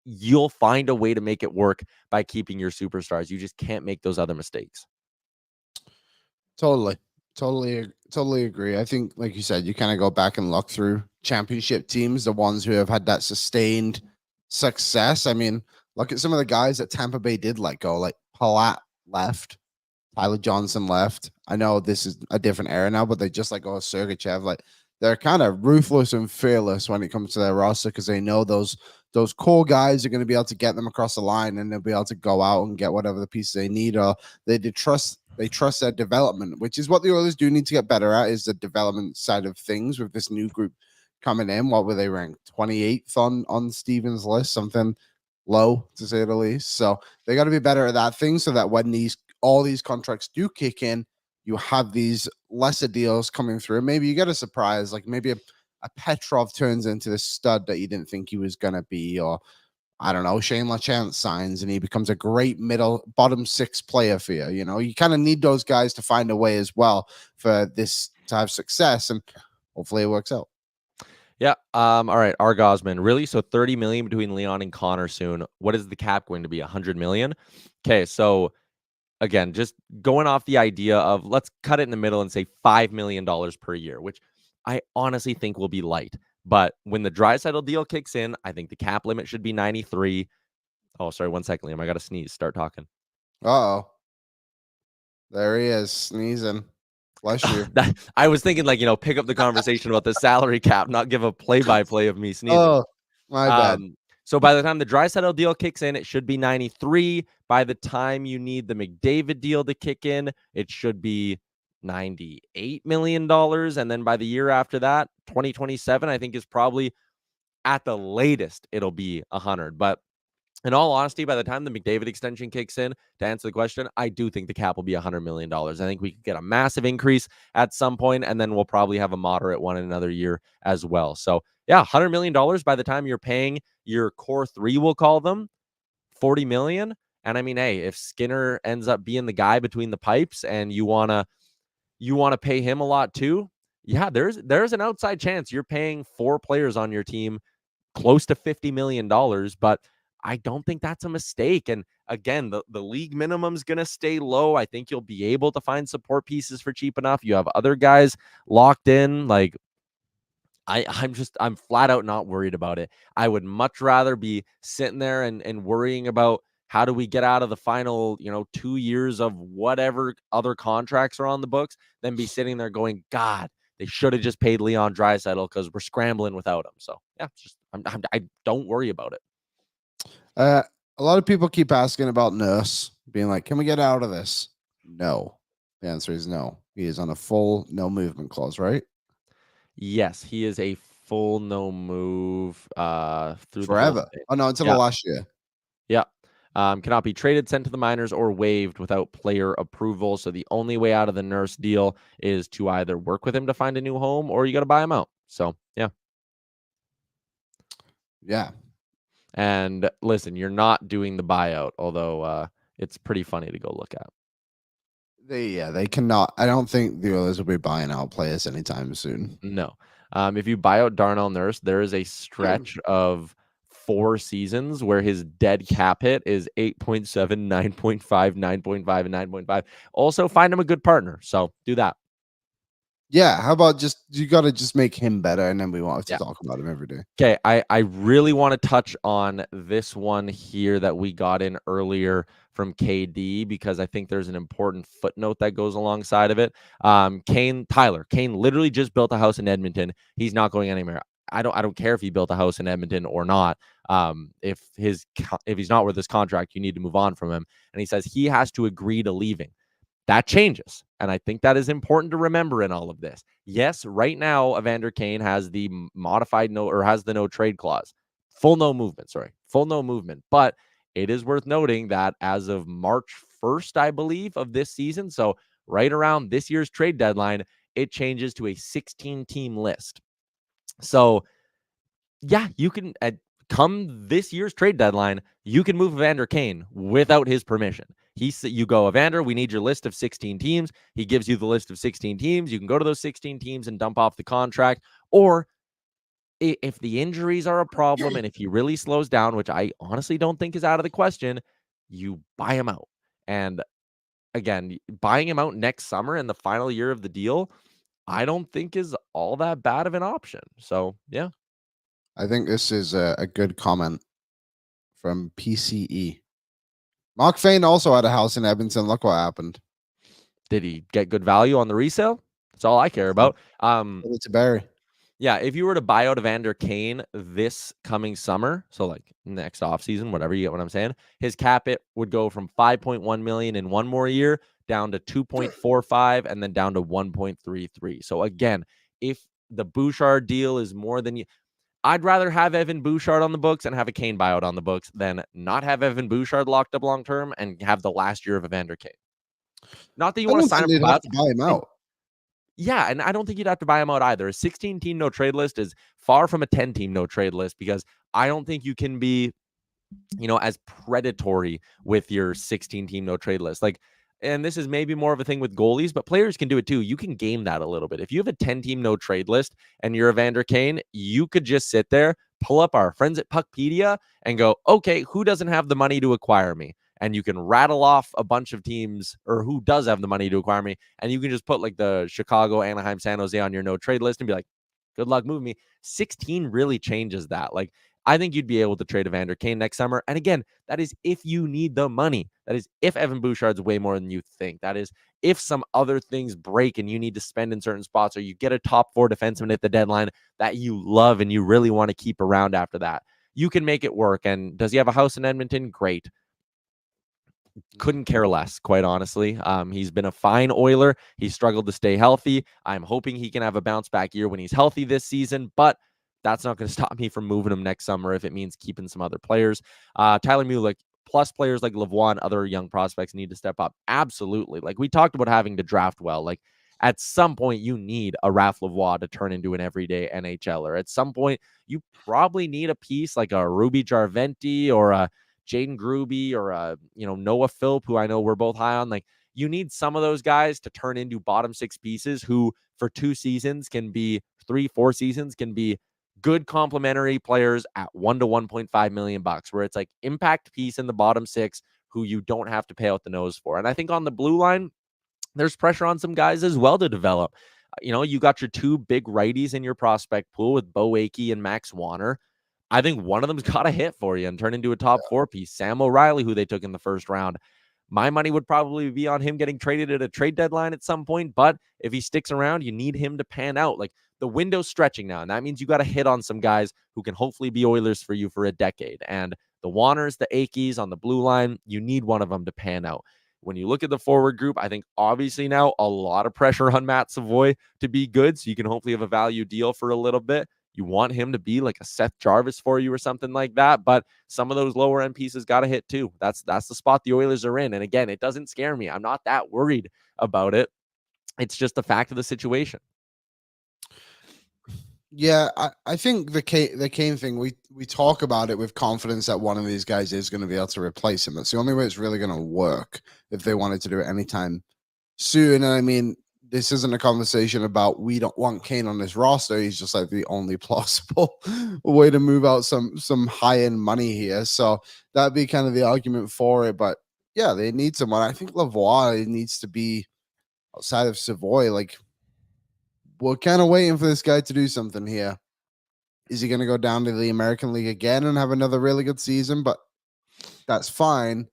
You'll find a way to make it work by keeping your superstars. You just can't make those other mistakes. Totally agree. I think, like you said, you kind of go back and look through championship teams, the ones who have had that sustained success. I mean, look at some of the guys that Tampa Bay did let go, like Palat left, Tyler Johnson left. I know this is a different era now, but they just let go of Sergachev. Like, they're kind of ruthless and fearless when it comes to their roster because they know those core guys are going to be able to get them across the line, and they'll be able to go out and get whatever the pieces they need, or they trust their development, which is what the Oilers do need to get better at, is the development side of things with this new group coming in. What were they ranked? 28th on Steven's list, something low to say the least. So they got to be better at that thing so that when all these contracts do kick in, you have these lesser deals coming through. Maybe you get a surprise, like maybe a Petrov turns into the stud that you didn't think he was going to be, or I don't know, Shane LaChance signs and he becomes a great bottom six player for you. You know, you kind of need those guys to find a way as well for this to have success, and hopefully it works out. Yeah. All right. R. Gosman. Really? So 30 million between Leon and Connor soon. What is the cap going to be? 100 million? Okay. So again, just going off the idea of, let's cut it in the middle and say $5 million per year, which I honestly think will be light. But when the Draisaitl deal kicks in, I think the cap limit should be 93. Oh, sorry. 1 second, Liam. I got to sneeze. Start talking. Uh-oh. There he is, sneezing. Bless you. I was thinking, like, pick up the conversation about the salary cap, not give a play-by-play of me sneezing. Oh, my bad. So by the time the Draisaitl deal kicks in, it should be 93. By the time you need the McDavid deal to kick in, it should be $98 million. And then by the year after that, 2027, I think is probably at the latest, it'll be 100. But in all honesty, by the time the McDavid extension kicks in, to answer the question, I do think the cap will be $100 million. I think we could get a massive increase at some point, and then we'll probably have a moderate one in another year as well. So yeah, $100 million by the time you're paying your core three, we'll call them, $40 million. And I mean, hey, if Skinner ends up being the guy between the pipes and you want to pay him a lot too, yeah, there's an outside chance you're paying 4 players on your team close to $50 million, but I don't think that's a mistake. And again, the league minimum is going to stay low. I think you'll be able to find support pieces for cheap enough. You have other guys locked in. Like, I'm flat out not worried about it. I would much rather be sitting there and worrying about how do we get out of the final, 2 years of whatever other contracts are on the books than be sitting there going, God, they should have just paid Leon Draisaitl because we're scrambling without him. So yeah, I don't worry about it. A lot of people keep asking about Nurse, being like, can we get out of this? No. The answer is no. He is on a full no movement clause, right? Yes, he is a full no move through forever. Oh no, until the last year. Yeah. Cannot be traded, sent to the minors, or waived without player approval. So the only way out of the Nurse deal is to either work with him to find a new home, or you got to buy him out. So yeah. Yeah. And listen, you're not doing the buyout, although it's pretty funny to go look at. They cannot. I don't think the Oilers will be buying out players anytime soon. No. If you buy out Darnell Nurse, there is a stretch of 4 seasons where his dead cap hit is 8.7, 9.5, 9.5, and 9.5. Also, find him a good partner. So do that. Yeah, how about you got to just make him better, and then we won't have to talk about him every day. Okay, I really want to touch on this one here that we got in earlier from KD, because I think there's an important footnote that goes alongside of it. Tyler Kane literally just built a house in Edmonton. He's not going anywhere. I don't care if he built a house in Edmonton or not. If he's not worth his contract, you need to move on from him. And he says he has to agree to leaving. That changes. And I think that is important to remember in all of this. Yes, right now, Evander Kane has the modified no, or has the no trade clause. Full no movement. But it is worth noting that as of March 1st, I believe, of this season, so right around this year's trade deadline, it changes to a 16-team list. So, yeah, you can, come this year's trade deadline, you can move Evander Kane without his permission. You go, Evander, we need your list of 16 teams. He gives you the list of 16 teams. You can go to those 16 teams and dump off the contract. Or if the injuries are a problem and if he really slows down, which I honestly don't think is out of the question, you buy him out. And again, buying him out next summer in the final year of the deal, I don't think is all that bad of an option. So, yeah. I think this is a good comment from PCE. Mark Fane also had a house in Edmonton. Look what happened. Did he get good value on the resale? That's all I care about. It's a Barry. Yeah, if you were to buy out Evander Kane this coming summer, so like next offseason, whatever, you get what I'm saying, his cap it would go from 5.1 million in one more year down to 2.45 and then down to 1.33. So again, if the Bouchard deal is more than you, I'd rather have Evan Bouchard on the books and have a Kane buyout on the books than not have Evan Bouchard locked up long term and have the last year of Evander Kane. Not that you want to sign him to buy him out. Yeah, and I don't think you'd have to buy him out either. A 16-team no-trade list is far from a 10-team no-trade list because I don't think you can be, as predatory with your 16-team no-trade list. Like, and this is maybe more of a thing with goalies, but players can do it too. You can game that a little bit. If you have a 10-team no-trade list and you're Evander Kane, you could just sit there, pull up our friends at Puckpedia and go, okay, who doesn't have the money to acquire me? And you can rattle off a bunch of teams or who does have the money to acquire me. And you can just put like the Chicago, Anaheim, San Jose on your no trade list and be like, good luck moving me. 16 really changes that. Like, I think you'd be able to trade Evander Kane next summer. And again, that is if you need the money. That is if Evan Bouchard's way more than you think. That is if some other things break and you need to spend in certain spots, or you get a top 4 defenseman at the deadline that you love and you really want to keep around after that. You can make it work. And does he have a house in Edmonton? Great. Couldn't care less, quite honestly. He's been a fine Oiler. He's struggled to stay healthy. I'm hoping he can have a bounce back year when he's healthy this season, but that's not going to stop me from moving him next summer if it means keeping some other players. Tyler Mulick, plus players like Lavoie and other young prospects need to step up. Absolutely. Like we talked about having to draft well. Like at some point you need a Raph Lavoie to turn into an everyday NHLer. At some point you probably need a piece like a Ruby Jarventi or a Jaden Gruby or Noah Philp, who I know we're both high on. Like you need some of those guys to turn into bottom 6 pieces who for 2 seasons can be 3-4 seasons can be good complementary players at $1 to $1.5 million, where it's like impact piece in the bottom 6 who you don't have to pay out the nose for. And I think on the blue line, there's pressure on some guys as well to develop. You got your 2 big righties in your prospect pool with Bo Akey and Max Wanner. I think one of them's got to hit for you and turn into a top 4 piece. Sam O'Reilly, who they took in the first round. My money would probably be on him getting traded at a trade deadline at some point. But if he sticks around, you need him to pan out. Like the window's stretching now. And that means you got to hit on some guys who can hopefully be Oilers for you for a decade. And the Wanners, the Akeys on the blue line, you need one of them to pan out. When you look at the forward group, I think obviously now a lot of pressure on Matt Savoy to be good. So you can hopefully have a value deal for a little bit. You want him to be like a Seth Jarvis for you or something like that. But some of those lower end pieces got to hit too. That's the spot the Oilers are in. And again, it doesn't scare me. I'm not that worried about it. It's just the fact of the situation. Yeah, I think the Kane thing, we talk about it with confidence that one of these guys is going to be able to replace him. That's the only way it's really going to work if they wanted to do it anytime soon. And I mean, this isn't a conversation about we don't want Kane on this roster. He's just like the only plausible way to move out some high-end money here. So that'd be kind of the argument for it. But yeah, they need someone. I think Lavoie needs to be outside of Savoy. Like, we're kind of waiting for this guy to do something here. Is he going to go down to the American League again and have another really good season? But that's fine.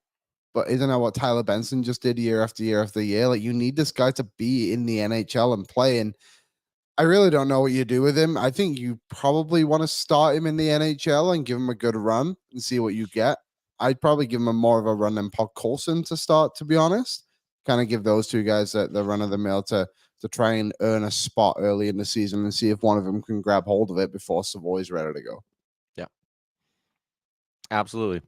But isn't that what Tyler Benson just did year after year after year? Like, you need this guy to be in the NHL and play. And I really don't know what you do with him. I think you probably want to start him in the NHL and give him a good run and see what you get. I'd probably give him more of a run than Puck Colson to start, to be honest. kind of give those two guys the run of the mill to try and earn a spot early in the season and see if one of them can grab hold of it before Savoy's ready to go. Yeah, absolutely.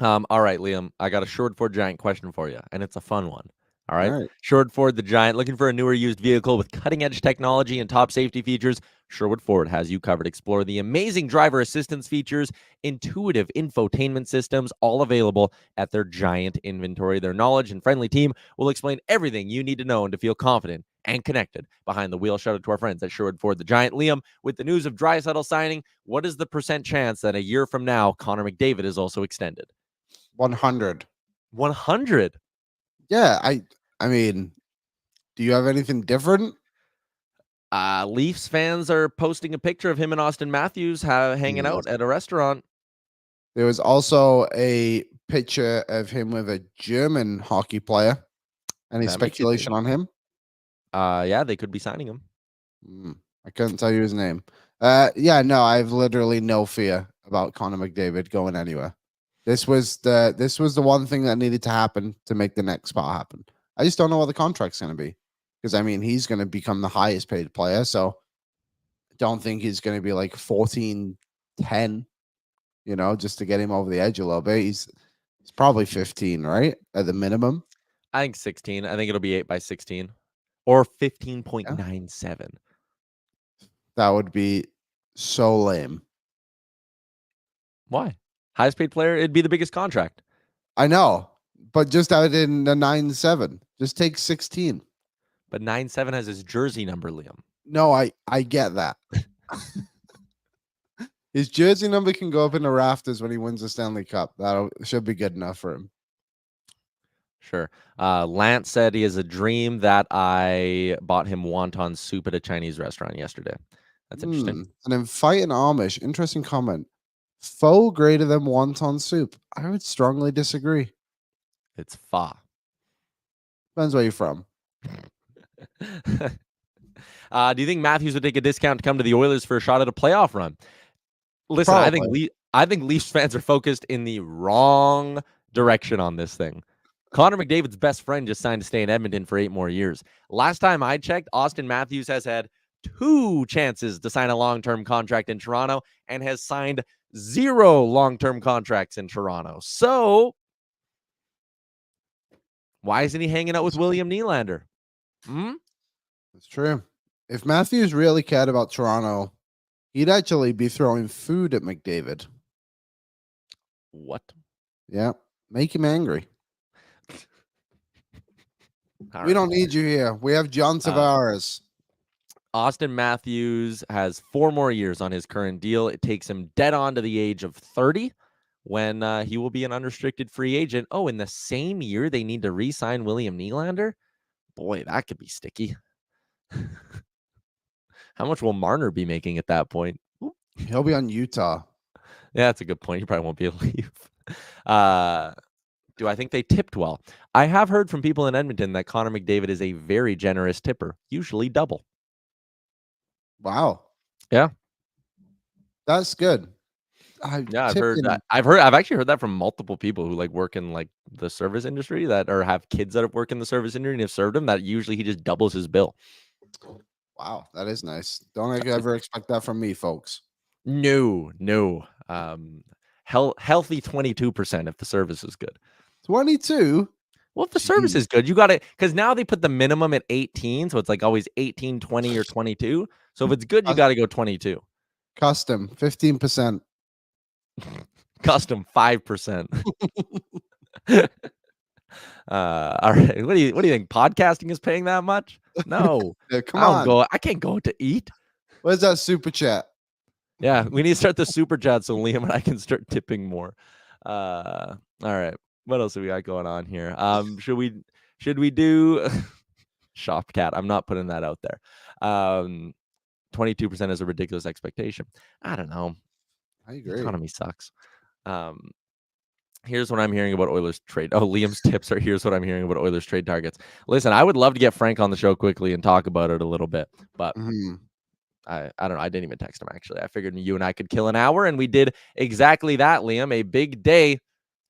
All right, Liam, I got a Short Ford Giant question for you, and it's a fun one. All right. Sherwood Ford, the Giant, looking for a newer used vehicle with cutting-edge technology and top safety features. Sherwood Ford has you covered. Explore the amazing driver assistance features, intuitive infotainment systems, all available at their giant inventory. Their knowledge and friendly team will explain everything you need to know and to feel confident and connected behind the wheel. Shout out to our friends at Sherwood Ford, the Giant. Liam, with the news of Draisaitl signing, what is the % chance that a year from now, Connor McDavid is also extended? 100. 100? Yeah, I mean, do you have anything different? Leafs fans are posting a picture of him and Austin Matthews hanging out at a restaurant. There was also a picture of him with a German hockey player. Any speculation on him? Yeah, they could be signing him. I couldn't tell you his name. Yeah, no, I have literally no fear about Connor McDavid going anywhere. This was the one thing that needed to happen to make the next spot happen. I just don't know what the contract's going to be, because I mean he's going to become the highest paid player, so I don't think he's going to be like 14-10, just to get him over the edge a little bit. He's probably 15, right, at the minimum. I think 16. I think it'll be 8 by 16 or 15.97. That would be so lame. Why? Highest paid player, it'd be the biggest contract. I know, but just out in the 9-7. Just take 16. But 9-7 has his jersey number, Liam. No, I get that. His jersey number can go up in the rafters when he wins the Stanley Cup. That should be good enough for him. Sure. Lance said he has a dream that I bought him wonton soup at a Chinese restaurant yesterday. That's interesting. And then fighting Amish. Interesting comment. Pho greater than wonton soup. I would strongly disagree. It's pho. Depends where you're from. Do you think Matthews would take a discount to come to the Oilers for a shot at a playoff run? Listen, Probably. I think Leafs fans are focused in the wrong direction on this thing. Connor McDavid's best friend just signed to stay in Edmonton for 8 more years. Last time I checked, Austin Matthews has had 2 chances to sign a long-term contract in Toronto and has signed 0 long-term contracts in Toronto. So why isn't he hanging out with William Nylander? That's true. If Matthews really cared about Toronto, he'd actually be throwing food at McDavid. What? Yeah. Make him angry. We don't need you here. We have John Tavares. Austin Matthews has 4 more years on his current deal. It takes him dead on to the age of 30 when he will be an unrestricted free agent. Oh, in the same year they need to re-sign William Nylander? Boy, that could be sticky. How much will Marner be making at that point? He'll be on Utah. Yeah, that's a good point. He probably won't be able to leave. Do I think they tipped well? I have heard from people in Edmonton that Connor McDavid is a very generous tipper, usually double. Wow. Yeah. That's good. I've actually heard that from multiple people who work in the service industry that or have kids that have worked in the service industry and have served him, that usually he just doubles his bill. Wow, that is nice. Don't ever expect that from me, folks. No. Healthy 22% if the service is good. 22? Well, if the service is good, you got it, because now they put the minimum at 18, so it's always 18, 20, or 22. So if it's good, you got to go 22. Custom 15%. Custom 5%. All right. What do you think? Podcasting is paying that much? No. Yeah, come on. I can't go to eat. Where's that super chat? Yeah, we need to start the super chat so Liam and I can start tipping more. All right. What else have we got going on here? Should we do Shop Cat? I'm not putting that out there. 22% is a ridiculous expectation. I don't know. I agree. The economy sucks. Here's what I'm hearing about Oilers trade. Oh, Liam's tips are here's what I'm hearing about Oilers trade targets. Listen, I would love to get Frank on the show quickly and talk about it a little bit, but I don't know. I didn't even text him, actually. I figured you and I could kill an hour, and we did exactly that, Liam. A big day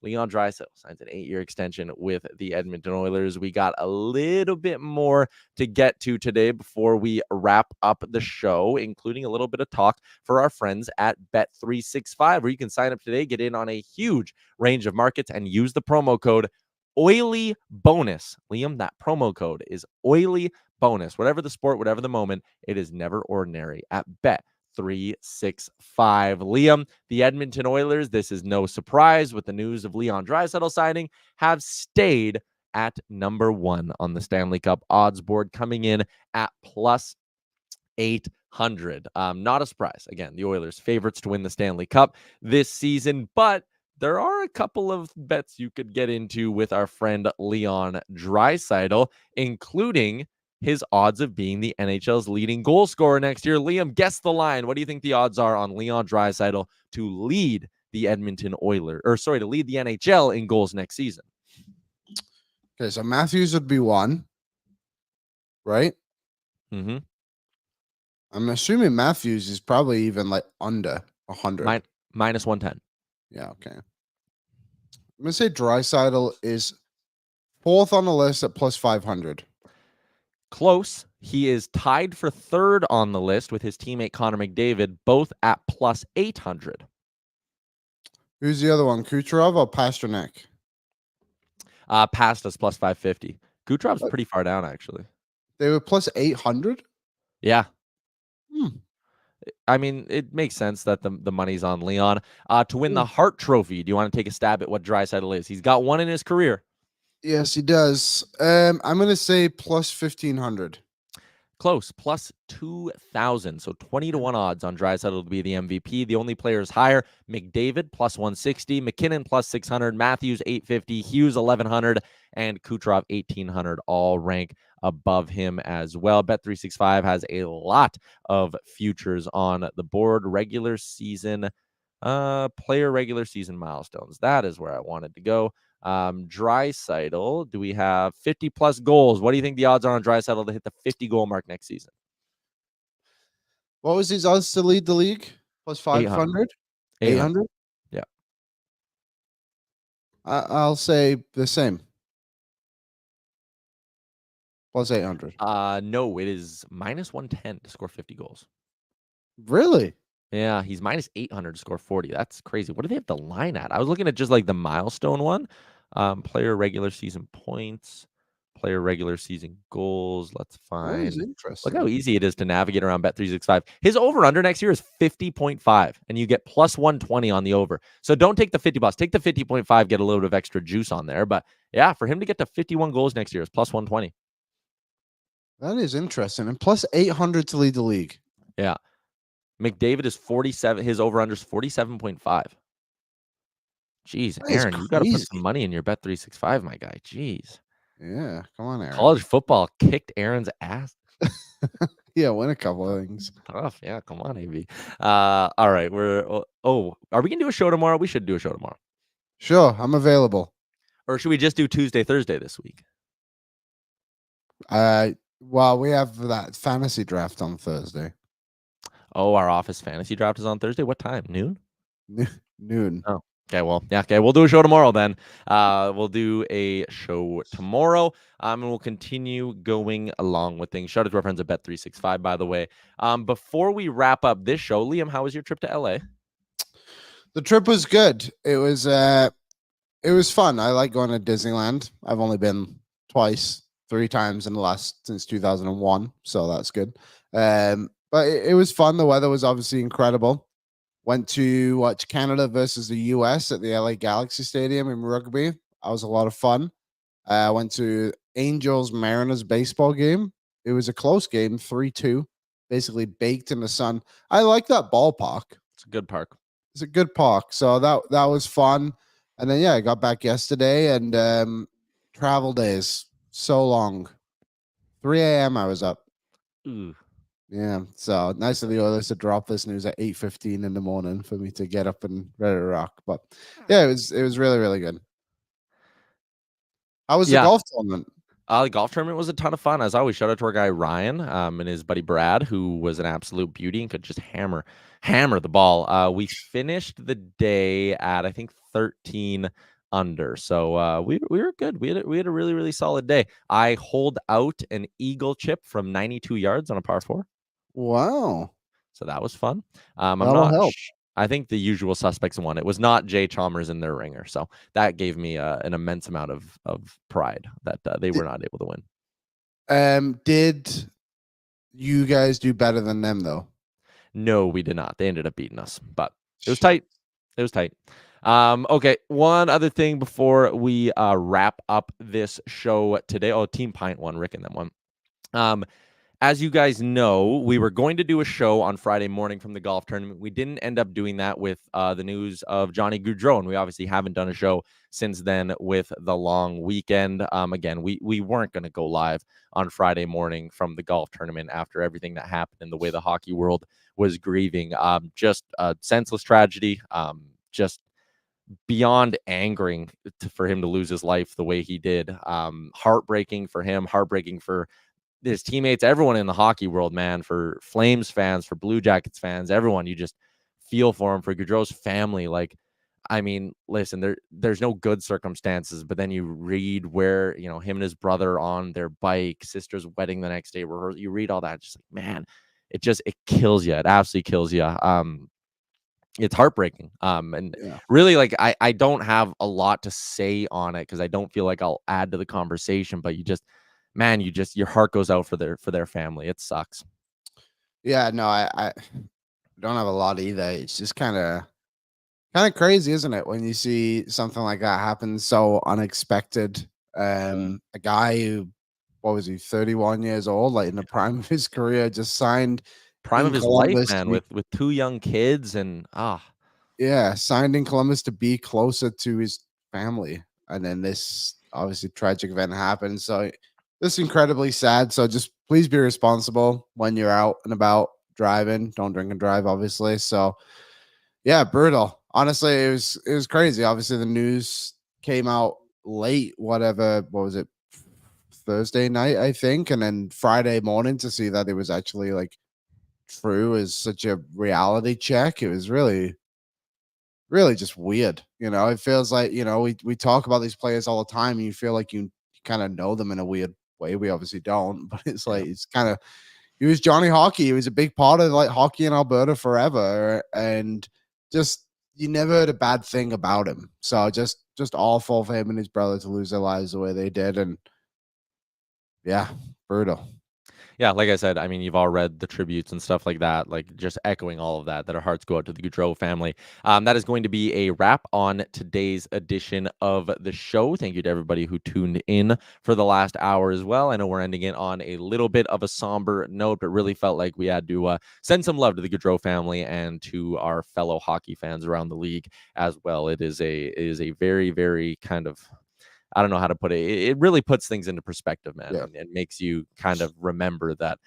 Leon Draisaitl signs an 8-year extension with the Edmonton Oilers. We got a little bit more to get to today before we wrap up the show, including a little bit of talk for our friends at Bet365, where you can sign up today, get in on a huge range of markets, and use the promo code Oily Bonus. Liam, that promo code is Oily Bonus. Whatever the sport, whatever the moment, it is never ordinary at Bet365. Liam, the Edmonton Oilers, this is no surprise with the news of Leon Draisaitl signing, have stayed at number 1 on the Stanley Cup odds board, coming in at plus 800. Not a surprise. Again, the Oilers favorites to win the Stanley Cup this season, but there are a couple of bets you could get into with our friend Leon Draisaitl, including his odds of being the NHL's leading goal scorer next year. Liam, guess the line. What do you think the odds are on Leon Draisaitl to lead the Edmonton Oilers, to lead the NHL in goals next season? Okay, so Matthews would be 1, right? Mm-hmm. I'm assuming Matthews is probably even like under 100. Minus 110. Yeah, okay. I'm going to say Draisaitl is 4th on the list at plus 500. Close. He is tied for 3rd on the list with his teammate Connor McDavid, both at plus 800. Who's the other one, Kucherov or Pasternak? Past us plus 550. Kucherov's pretty far down, actually. They were plus 800? Yeah. I mean, it makes sense that the money's on Leon. To win the Hart Trophy, do you want to take a stab at what Draisaitl is? He's got 1 in his career. Yes, he does. I'm going to say plus 1,500. Close, plus 2,000. So 20-1 odds on Draisaitl to be the MVP. The only players higher, McDavid plus 160, McKinnon plus 600, Matthews 850, Hughes 1,100, and Kucherov 1,800, all rank above him as well. Bet365 has a lot of futures on the board. Regular season, player regular season milestones. That is where I wanted to go. Draisaitl, do we have 50 plus goals? What do you think the odds are on Draisaitl to hit the 50 goal mark next season? What was his odds to lead the league? Plus 500? 800? Yeah. I'll say the same. Plus 800. No, it is minus 110 to score 50 goals. Really? Yeah, he's minus 800 to score 40. That's crazy. What do they have the line at? I was looking at just like the milestone one. Player regular season points, player regular season goals. Let's find. That is interesting. Look how easy it is to navigate around Bet365. His over-under next year is 50.5, and you get plus 120 on the over. So don't take the 50 plus. Take the 50.5, get a little bit of extra juice on there. But yeah, for him to get to 51 goals next year is plus 120. That is interesting. And plus 800 to lead the league. Yeah. McDavid is 47. His over-under is 47.5. Jeez, Aaron, you got to put some money in your Bet365, my guy. Jeez. Yeah, come on, Aaron. College football kicked Aaron's ass. Yeah, win a couple of things. Tough. Yeah, come on, AB. All right, are we gonna do a show tomorrow? We should do a show tomorrow. Sure, I'm available. Or should we just do Tuesday, Thursday this week? Well, we have that fantasy draft on Thursday. Oh, our office fantasy draft is on Thursday. What time? Noon? Noon. Oh, okay. Well, yeah. Okay. We'll do a show tomorrow then. We'll do a show tomorrow. And we'll continue going along with things. Shout out to our friends at Bet365, by the way. Before we wrap up this show, Liam, how was your trip to LA? The trip was good. It was fun. I like going to Disneyland. I've only been twice, 3 times since 2001. So that's good. But it was fun. The weather was obviously incredible. Went to watch Canada versus the US at the LA Galaxy Stadium in rugby. That was a lot of fun. I went to Angels Mariners baseball game. It was a close game, 3-2, basically baked in the sun. I like that ballpark. It's a good park. It's a good park. So that was fun. And then, yeah, I got back yesterday and travel days, so long. 3 a.m. I was up. Ooh. Yeah, so nice of the Oilers to drop this news at 8:15 in the morning for me to get up and ready to rock. But yeah, it was really, really good. How was the golf tournament? The golf tournament was a ton of fun. As always, shout out to our guy Ryan and his buddy Brad, who was an absolute beauty and could just hammer the ball. We finished the day at I think 13 under. So we were good. We had a really, really solid day. I holed out an eagle chip from 92 yards on a par 4. Wow. So that was fun. I'm That'll not. help. I think the usual suspects won. It was not Jay Chalmers in their ringer, so that gave me an immense amount of pride that they were not able to win. Did you guys do better than them though? No, we did not. They ended up beating us, but it was tight. It was tight. Okay, one other thing before we wrap up this show today. Oh, Team Pint won. Rick and them won. As you guys know, we were going to do a show on Friday morning from the golf tournament. We didn't end up doing that with the news of Johnny Gaudreau, and we obviously haven't done a show since then with the long weekend. Again, we weren't going to go live on Friday morning from the golf tournament after everything that happened and the way the hockey world was grieving. Just a senseless tragedy. Just beyond angering for him to lose his life the way he did. Heartbreaking for him, heartbreaking for his teammates, everyone in the hockey world, man, for Flames fans, for Blue Jackets fans, everyone. You just feel for him, for Gaudreau's family. Like, I mean, listen, there's no good circumstances, but then you read where, him and his brother on their bike, sister's wedding the next day, you read all that, just like, man, it kills you. It absolutely kills you. It's heartbreaking. And really, like, I don't have a lot to say on it because I don't feel like I'll add to the conversation, but your heart goes out for their family. It sucks. Yeah, no, I don't have a lot either. It's just kind of crazy, isn't it, when you see something like that happen so unexpected? A guy who, what was he, 31 years old, like in the prime of his career, just signed prime of his Columbus, life, man, with 2 young kids and signed in Columbus to be closer to his family, and then this obviously tragic event happened. So this is incredibly sad. So just please be responsible when you're out and about driving. Don't drink and drive, obviously. So yeah, brutal. Honestly, it was crazy. Obviously, the news came out late, what was it, Thursday night, I think, and then Friday morning to see that it was actually like true is such a reality check. It was really, really just weird. It feels like, we talk about these players all the time and you feel like you kind of know them in a weird way. We obviously don't, but it's like, it's kind of, he was Johnny Hockey. He was a big part of like hockey in Alberta forever. And just, you never heard a bad thing about him. So just awful for him and his brother to lose their lives the way they did. And yeah, brutal. Yeah, like I said, I mean, you've all read the tributes and stuff like that, like just echoing all of that our hearts go out to the Gaudreau family. That is going to be a wrap on today's edition of the show. Thank you to everybody who tuned in for the last hour as well. I know we're ending it on a little bit of a somber note, but really felt like we had to send some love to the Gaudreau family and to our fellow hockey fans around the league as well. It is a very, very kind of, I don't know how to put it. It really puts things into perspective, man, and makes you kind of remember that,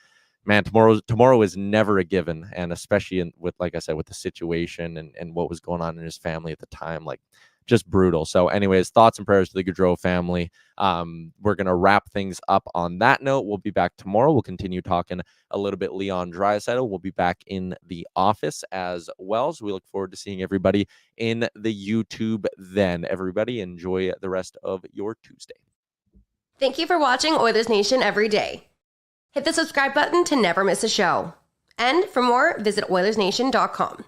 man, tomorrow is never a given. And especially with, like I said, with the situation and what was going on in his family at the time, like just brutal. So anyways, thoughts and prayers to the Gaudreau family. We're going to wrap things up on that note. We'll be back tomorrow. We'll continue talking a little bit Leon Draisaitl. We'll be back in the office as well. So we look forward to seeing everybody in the YouTube then. Everybody enjoy the rest of your Tuesday. Thank you for watching Oilers Nation Every Day. Hit the subscribe button to never miss a show. And for more, visit OilersNation.com.